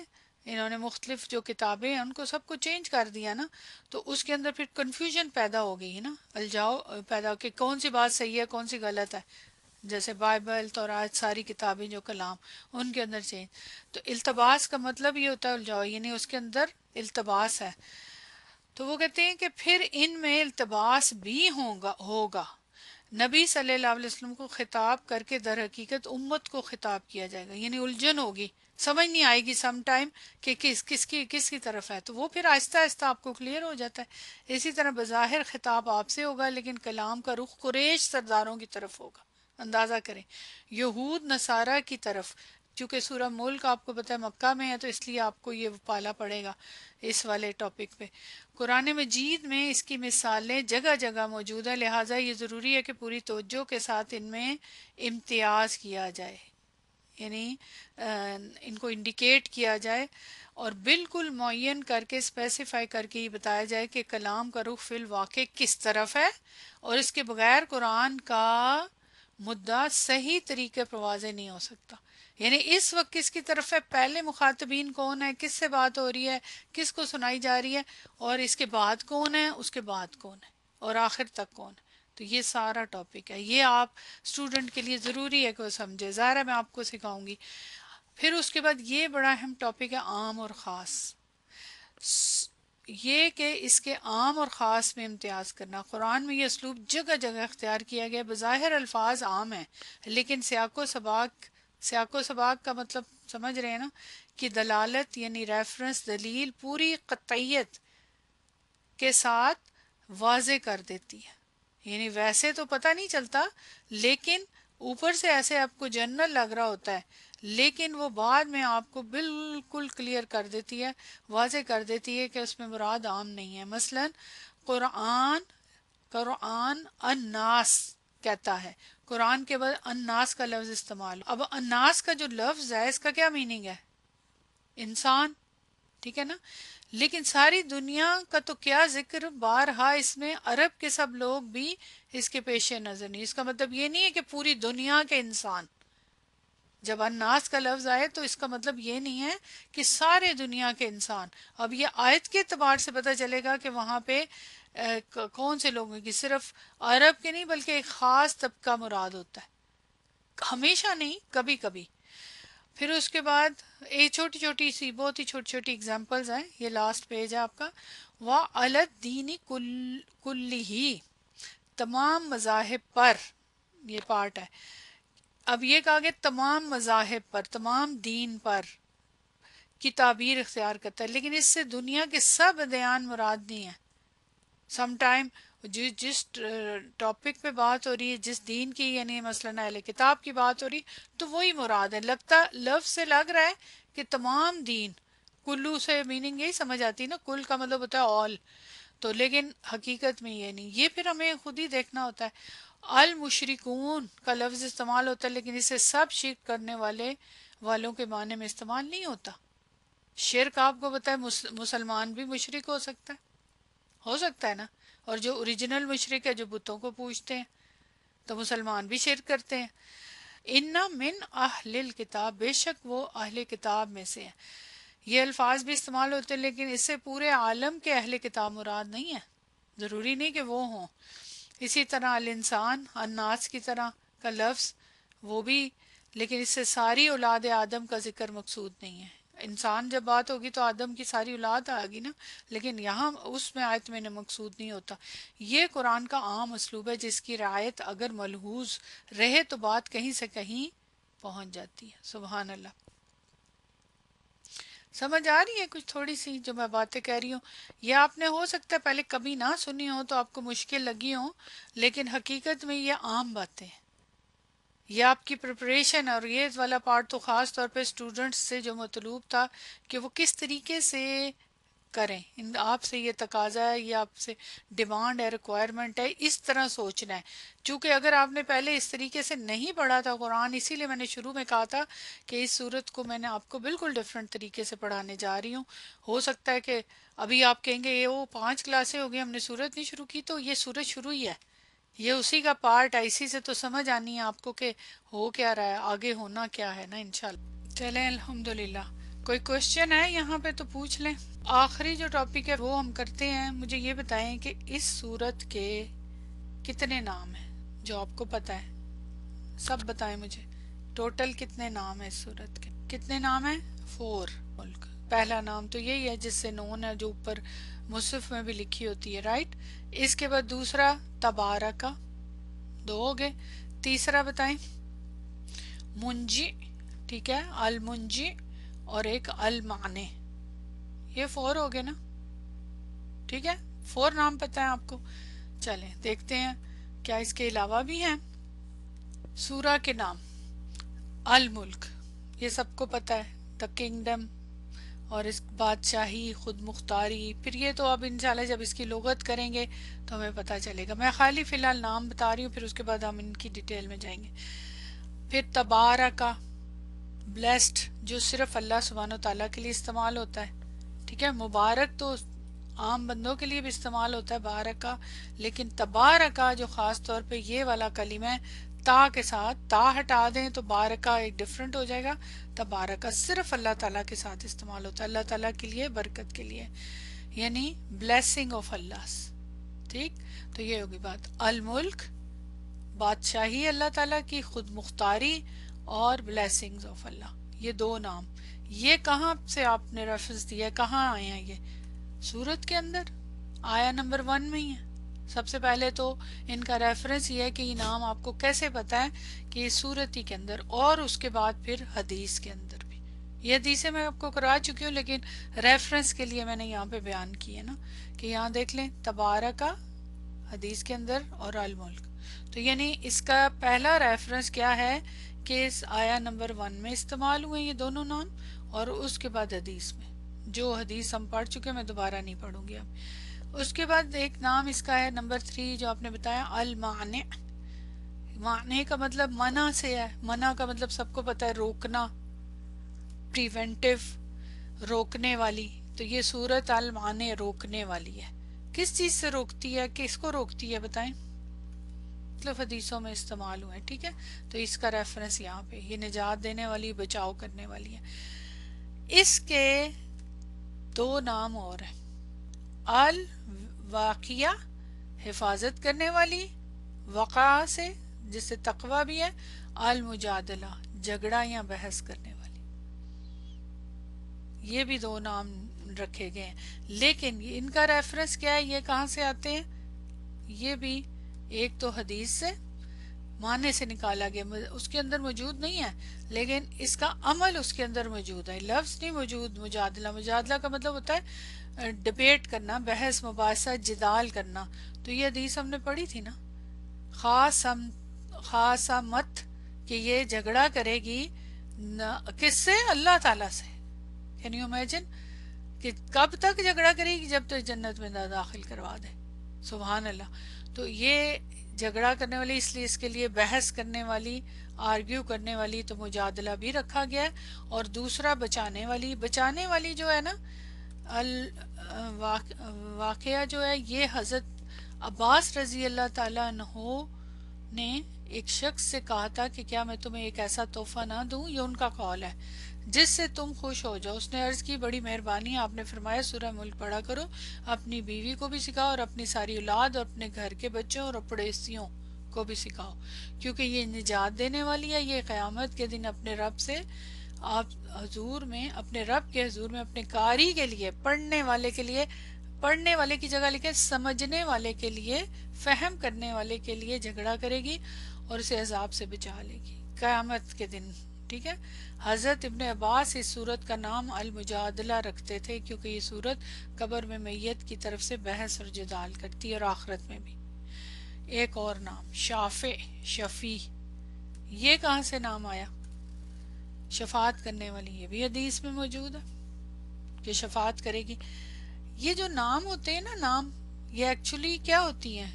Speaker 1: انہوں نے مختلف جو کتابیں ہیں ان کو سب کو چینج کر دیا نا، تو اس کے اندر پھر کنفیوژن پیدا ہو گئی ہے نا، الجھاؤ پیدا ہو کہ کون سی بات صحیح ہے کون سی غلط ہے، جیسے بائبل، تورات، ساری کتابیں جو کلام ان کے اندر چینج۔ تو التباس کا مطلب یہ ہوتا ہے الجھاؤ، یعنی اس کے اندر التباس ہے۔ تو وہ کہتے ہیں کہ پھر ان میں التباس بھی ہوگا، نبی صلی اللہ علیہ وسلم کو خطاب کر کے در حقیقت امت کو خطاب کیا جائے گا، یعنی الجھن ہوگی، سمجھ نہیں آئے گی سم ٹائم کہ کس کی طرف ہے، تو وہ پھر آہستہ آہستہ آپ کو کلیئر ہو جاتا ہے۔ اسی طرح بظاہر خطاب آپ سے ہوگا لیکن کلام کا رخ قریش سرداروں کی طرف ہوگا، اندازہ کریں، یہود نصارہ کی طرف، چونکہ سورہ ملک آپ کو پتہ ہے مکہ میں ہے تو اس لیے آپ کو یہ پالا پڑے گا اس والے ٹاپک پہ۔ قرآن مجید میں اس کی مثالیں جگہ جگہ موجود ہیں، لہٰذا یہ ضروری ہے کہ پوری توجہ کے ساتھ ان میں امتیاز کیا جائے، یعنی ان کو انڈیکیٹ کیا جائے اور بالکل معین کر کے اسپیسیفائی کر کے یہ بتایا جائے کہ کلام کا رخ فی الواقع کس طرف ہے، اور اس کے بغیر قرآن کا مدعا صحیح طریقے پر واضح نہیں ہو سکتا۔ یعنی اس وقت کس کی طرف ہے، پہلے مخاطبین کون ہے، کس سے بات ہو رہی ہے، کس کو سنائی جا رہی ہے، اور اس کے بعد کون ہے، اس کے بعد کون ہے، اور آخر تک کون ہے۔ تو یہ سارا ٹاپک ہے، یہ آپ اسٹوڈنٹ کے لیے ضروری ہے کہ وہ سمجھے، ظاہر ہے میں آپ کو سکھاؤں گی۔ پھر اس کے بعد یہ بڑا اہم ٹاپک ہے عام اور خاص، یہ کہ اس کے عام اور خاص میں امتیاز کرنا۔ قرآن میں یہ اسلوب جگہ جگہ اختیار کیا گیا، بظاہر الفاظ عام ہیں لیکن سیاق و سباق کا مطلب سمجھ رہے ہیں نا، کہ دلالت یعنی ریفرنس، دلیل پوری قطعیت کے ساتھ واضح کر دیتی ہے۔ یعنی ویسے تو پتہ نہیں چلتا، لیکن اوپر سے ایسے آپ کو جنرل لگ رہا ہوتا ہے، لیکن وہ بعد میں آپ کو بالکل کلیئر کر دیتی ہے، واضح کر دیتی ہے کہ اس میں مراد عام نہیں ہے۔ مثلا قرآن الناس کہتا ہے، قرآن کے بعد الناس کا لفظ استعمال۔ اب الناس کا جو لفظ ہے اس کا کیا میننگ ہے؟ انسان، ٹھیک ہے نا؟ لیکن ساری دنیا کا تو کیا ذکر، بارہا اس میں عرب کے سب لوگ بھی اس کے پیش نظر نہیں۔ اس کا مطلب یہ نہیں ہے کہ پوری دنیا کے انسان، جب الناس کا لفظ آئے تو اس کا مطلب یہ نہیں ہے کہ سارے دنیا کے انسان۔ اب یہ آیت کے اعتبار سے پتہ چلے گا کہ وہاں پہ کون سے لوگوں کی، صرف عرب کے نہیں بلکہ ایک خاص طبقہ مراد ہوتا ہے، ہمیشہ نہیں، کبھی کبھی۔ پھر اس کے بعد ایک چھوٹی چھوٹی سی، بہت ہی چھوٹی چھوٹی اگزامپلز ہیں، یہ لاسٹ پیج ہے آپ کا۔ وَعَلَى الدِّينِ كُلِّهِ، تمام مذاہب پر، یہ پارٹ ہے۔ اب یہ کہا گیا تمام مذاہب پر، تمام دین پر کی تعبیر اختیار کرتا ہے، لیکن اس سے دنیا کے سب ادیان مراد نہیں ہیں۔ سم ٹائم جس ٹاپک پہ بات ہو رہی ہے، جس دین کی، یعنی مثلاً اہل کتاب کی بات ہو رہی تو وہی مراد ہے۔ لگتا لفظ سے لگ رہا ہے کہ تمام دین، کلو سے میننگ یہی سمجھ آتی ہے نا، کل کا مطلب ہوتا ہے آل، تو لیکن حقیقت میں یہ نہیں، یہ پھر ہمیں خود ہی دیکھنا ہوتا ہے۔ المشرکون کا لفظ استعمال ہوتا ہے لیکن اسے سب شرک کرنے والوں کے معنی میں استعمال نہیں ہوتا۔ شرک آپ کو پتہ ہے مسلمان بھی مشرک ہو سکتا ہے نا، اور جو اوریجنل مشرک ہے جو بتوں کو پوجتے ہیں تو مسلمان بھی شرک کرتے ہیں۔ ان من اہل الکتاب، بے شک وہ اہل کتاب میں سے ہیں۔ یہ الفاظ بھی استعمال ہوتے ہیں لیکن اس سے پورے عالم کے اہل کتاب مراد نہیں ہے، ضروری نہیں کہ وہ ہوں۔ اسی طرح الانسان، الناس کی طرح کا لفظ وہ بھی، لیکن اس سے ساری اولاد آدم کا ذکر مقصود نہیں ہے۔ انسان جب بات ہوگی تو آدم کی ساری اولاد آ گی نا، لیکن یہاں اس میں آیت میں مقصود نہیں ہوتا۔ یہ قرآن کا عام اسلوب ہے جس کی رعایت اگر ملحوظ رہے تو بات کہیں سے کہیں پہنچ جاتی ہے۔ سبحان اللہ۔ سمجھ آ رہی ہے کچھ تھوڑی سی جو میں باتیں کہہ رہی ہوں؟ یہ آپ نے ہو سکتا ہے پہلے کبھی نہ سنی ہو تو آپ کو مشکل لگی ہو، لیکن حقیقت میں یہ عام باتیں ہیں۔ یہ آپ کی پریپریشن، اور یہ والا پارٹ تو خاص طور پہ اسٹوڈنٹس سے جو مطلوب تھا کہ وہ کس طریقے سے کریں، آپ سے یہ تقاضا ہے، یہ آپ سے ڈیمانڈ ہے، ریکوائرمنٹ ہے، اس طرح سوچنا ہے۔ چونکہ اگر آپ نے پہلے اس طریقے سے نہیں پڑھا تھا قرآن، اسی لیے میں نے شروع میں کہا تھا کہ اس صورت کو میں نے آپ کو بالکل ڈیفرنٹ طریقے سے پڑھانے جا رہی ہوں۔ ہو سکتا ہے کہ ابھی آپ کہیں گے یہ وہ 5 کلاسیں ہو گئی ہم نے صورت نہیں شروع کی، تو یہ صورت شروع ہی ہے، یہ اسی کا پارٹ ہے، اسی سے تو سمجھ آنی ہے آپ کو کہ ہو کیا رہا ہے، آگے ہونا کیا ہے نا انشاءاللہ۔ چلیں الحمدللہ، کوئی کوشچن ہے یہاں پہ تو پوچھ لیں۔ آخری جو ٹاپک ہے وہ ہم کرتے ہیں۔ مجھے یہ بتائیں کہ اس سورت کے کتنے نام ہیں، جو آپ کو پتہ ہے سب بتائیں مجھے، ٹوٹل کتنے نام ہیں اس سورت کے؟ کتنے نام ہیں؟ 4 ملک۔ پہلا نام تو یہی ہے جس سے نون ہے، جو اوپر مصحف میں بھی لکھی ہوتی ہے، رائٹ۔ اس کے بعد دوسرا تبارکہ، 2 ہو گئے۔ تیسرا بتائیں؟ منجی، ٹھیک ہے، المنجی، اور ایک المعنے، یہ 4 ہو گئے نا، ٹھیک ہے، 4 نام پتہ ہے آپ کو۔ چلیں دیکھتے ہیں کیا اس کے علاوہ بھی ہیں۔ سورہ کے نام: الملک، یہ سب کو پتہ ہے، دا کنگڈم، اور اس بادشاہی، خود مختاری. پھر یہ تو اب انشاءاللہ جب اس کی لغت کریں گے تو ہمیں پتہ چلے گا. میں خالی فی الحال نام بتا رہی ہوں، پھر اس کے بعد ہم ان کی ڈیٹیل میں جائیں گے. پھر تبارکا، بلیسڈ، جو صرف اللہ سبحانہ و تعالیٰ کے لیے استعمال ہوتا ہے. ٹھیک ہے، مبارک تو عام بندوں کے لیے بھی استعمال ہوتا ہے بارکا، لیکن تبارکا جو خاص طور پہ یہ والا کلمہ ہے، تا کے ساتھ تا ہٹا دیں تو بارکا ایک ڈفرنٹ ہو جائے گا. تبارکا صرف اللہ تعالیٰ کے ساتھ استعمال ہوتا ہے، اللہ تعالیٰ کے لیے، برکت کے لیے، یعنی بلیسنگ آف اللہ. ٹھیک، تو یہ ہوگی بات. الملک، بادشاہی اللہ تعالیٰ کی، خود مختاری، اور بلیسنگز آف اللہ، یہ دو نام. یہ کہاں سے آپ نے ریفرنس دیا ہے، کہاں آئے ہیں؟ یہ سورت کے اندر آیا نمبر 1 میں ہی ہے. سب سے پہلے تو ان کا ریفرنس یہ ہے کہ یہ نام آپ کو کیسے پتا ہے کہ یہ سورت ہی کے اندر، اور اس کے بعد پھر حدیث کے اندر بھی. یہ حدیثیں میں آپ کو کرا چکی ہوں، لیکن ریفرنس کے لیے میں نے یہاں پہ بیان کی ہے نا، کہ یہاں دیکھ لیں تبارکا حدیث کے اندر اور الملک. تو یعنی اس کا پہلا ریفرنس کیا ہے کہ اس آیا نمبر 1 میں استعمال ہوئے یہ دونوں نام، اور اس کے بعد حدیث میں. جو حدیث ہم پڑھ چکے میں دوبارہ نہیں پڑھوں گی اب. اس کے بعد ایک نام اس کا ہے نمبر 3 جو آپ نے بتایا، المانع. معنی کا مطلب منع سے ہے. منع کا مطلب سب کو پتہ ہے، روکنا، پریونٹیو، روکنے والی. تو یہ صورت المانع، روکنے والی ہے. کس چیز سے روکتی ہے، کس کو روکتی ہے بتائیں؟ مختلف حدیثوں میں استعمال ہوئے. ٹھیک ہے، تو اس کا ریفرنس یہاں پہ، یہ نجات دینے والی، بچاؤ کرنے والی ہے. اس کے دو نام اور ہیں: الواقیہ، حفاظت کرنے والی، وقع سے جس سے تقوی بھی ہے، المجادلہ، جھگڑا یا بحث کرنے والی. یہ بھی دو نام رکھے گئے ہیں. لیکن ان کا ریفرنس کیا ہے، یہ کہاں سے آتے ہیں؟ یہ بھی ایک تو حدیث سے، معنی سے نکالا گیا، اس کے اندر موجود نہیں ہے، لیکن اس کا عمل اس کے اندر موجود ہے. لفظ نہیں موجود. مجادلہ، مجادلہ کا مطلب ہوتا ہے ڈبیٹ کرنا، بحث مباحثہ، جدال کرنا. تو یہ حدیث ہم نے پڑھی تھی نا، خاصمت، کہ یہ جھگڑا کرے گی کس سے؟ اللہ تعالیٰ سے. کین یو امیجن کہ کب تک جھگڑا کرے گی؟ جب تک جنت میں نہ داخل کروا دے. سبحان اللہ. تو یہ جھگڑا کرنے والی، اس لیے اس کے لیے بحث کرنے والی، آرگیو کرنے والی، تو مجادلہ بھی رکھا گیا ہے. اور دوسرا بچانے والی. بچانے والی جو ہے نا، واقعہ جو ہے، یہ حضرت عباس رضی اللہ تعالیٰ عنہ نے ایک شخص سے کہا تھا کہ کیا میں تمہیں ایک ایسا تحفہ نہ دوں، یہ ان کا قول ہے، جس سے تم خوش ہو جاؤ. اس نے عرض کی بڑی مہربانی. آپ نے فرمایا سورہ ملک پڑھا کرو، اپنی بیوی کو بھی سکھاؤ، اور اپنی ساری اولاد اور اپنے گھر کے بچوں اور پڑوسیوں کو بھی سکھاؤ، کیونکہ یہ نجات دینے والی ہے. یہ قیامت کے دن اپنے رب سے، آپ حضور میں، اپنے رب کے حضور میں، اپنے قاری کے لیے، پڑھنے والے کے لیے، پڑھنے والے کی جگہ لکھیں سمجھنے والے کے لیے، فہم کرنے والے کے لیے جھگڑا کرے گی اور اسے عذاب سے بچا لے گی قیامت کے دن. ٹھیک ہے. حضرت ابن عباس اس سورت کا نام المجادلہ رکھتے تھے، کیونکہ یہ سورت قبر میں میت کی طرف سے بحث اور جدال کرتی ہے، اور آخرت میں بھی. ایک اور نام شافع، شفیع، یہ کہاں سے نام آیا؟ شفاعت کرنے والی. یہ بھی حدیث میں موجود ہے کہ شفاعت کرے گی. یہ جو نام ہوتے ہیں نا، نام، یہ ایکچولی کیا ہوتی ہیں؟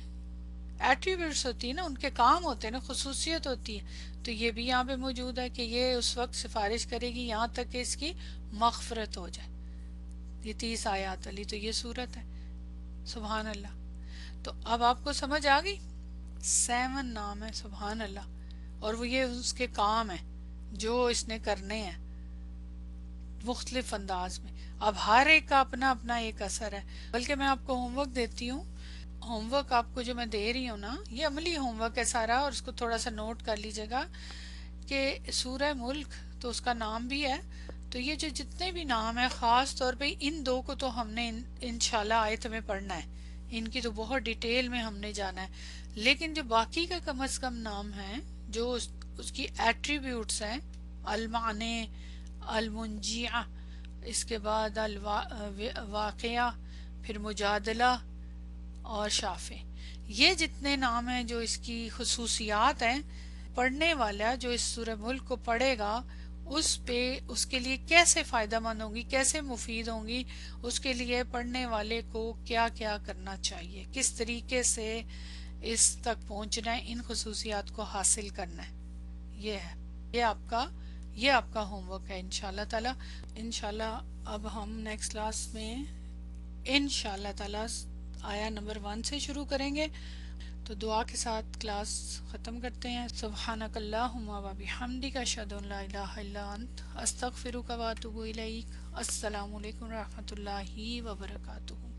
Speaker 1: ایٹریبیوٹس ہوتی ہیں نا، ان کے کام ہوتے ہیں نا، خصوصیت ہوتی ہے. تو یہ بھی یہاں پہ موجود ہے کہ یہ اس وقت سفارش کرے گی یہاں تک کہ اس کی مغفرت ہو جائے. یہ 30 آیات والی تو یہ صورت ہے. سبحان اللہ. تو اب آپ کو سمجھ آ گئی؟ 7 نام ہے. سبحان اللہ. اور وہ یہ اس کے کام ہیں جو اس نے کرنے ہیں مختلف انداز میں. اب ہر ایک کا اپنا اپنا ایک اثر ہے. بلکہ میں آپ کو ہوم ورک دیتی ہوں. ہوم ورک آپ کو جو میں دے رہی ہوں نا، یہ عملی ہوم ورک ہے سارا، اور اس کو تھوڑا سا نوٹ کر لیجئے گا کہ سورہ ملک تو اس کا نام بھی ہے. تو یہ جو جتنے بھی نام ہیں، خاص طور پہ ان دو کو تو ہم نے انشاءاللہ آیت میں پڑھنا ہے. ان کی تو بہت ڈیٹیل میں ہم نے جانا ہے. لیکن جو باقی کا کم از کم نام ہیں، جو اس کی ایٹریبیوٹس ہیں، المعنی، المنجیہ، اس کے بعد الواقعہ، پھر مجادلہ اور شافع، یہ جتنے نام ہیں جو اس کی خصوصیات ہیں، پڑھنے والا جو اس سورہ ملک کو پڑھے گا اس پہ اس کے لیے کیسے فائدہ مند ہوں گی، کیسے مفید ہوں گی، اس کے لیے پڑھنے والے کو کیا کیا کرنا چاہیے، کس طریقے سے اس تک پہنچنا ہے، ان خصوصیات کو حاصل کرنا ہے. یہ ہے، یہ آپ کا ہوم ورک ہے انشاءاللہ تعالی. انشاءاللہ اب ہم نیکسٹ کلاس میں انشاءاللہ تعالی آیا نمبر 1 سے شروع کریں گے. تو دعا کے ساتھ کلاس ختم کرتے ہیں. سبحانک اللہم و بحمدک اشہد ان لا الہ الا انت استغفرک و اتوب الیک. السلام علیکم و رحمۃ اللہ وبرکاتہ.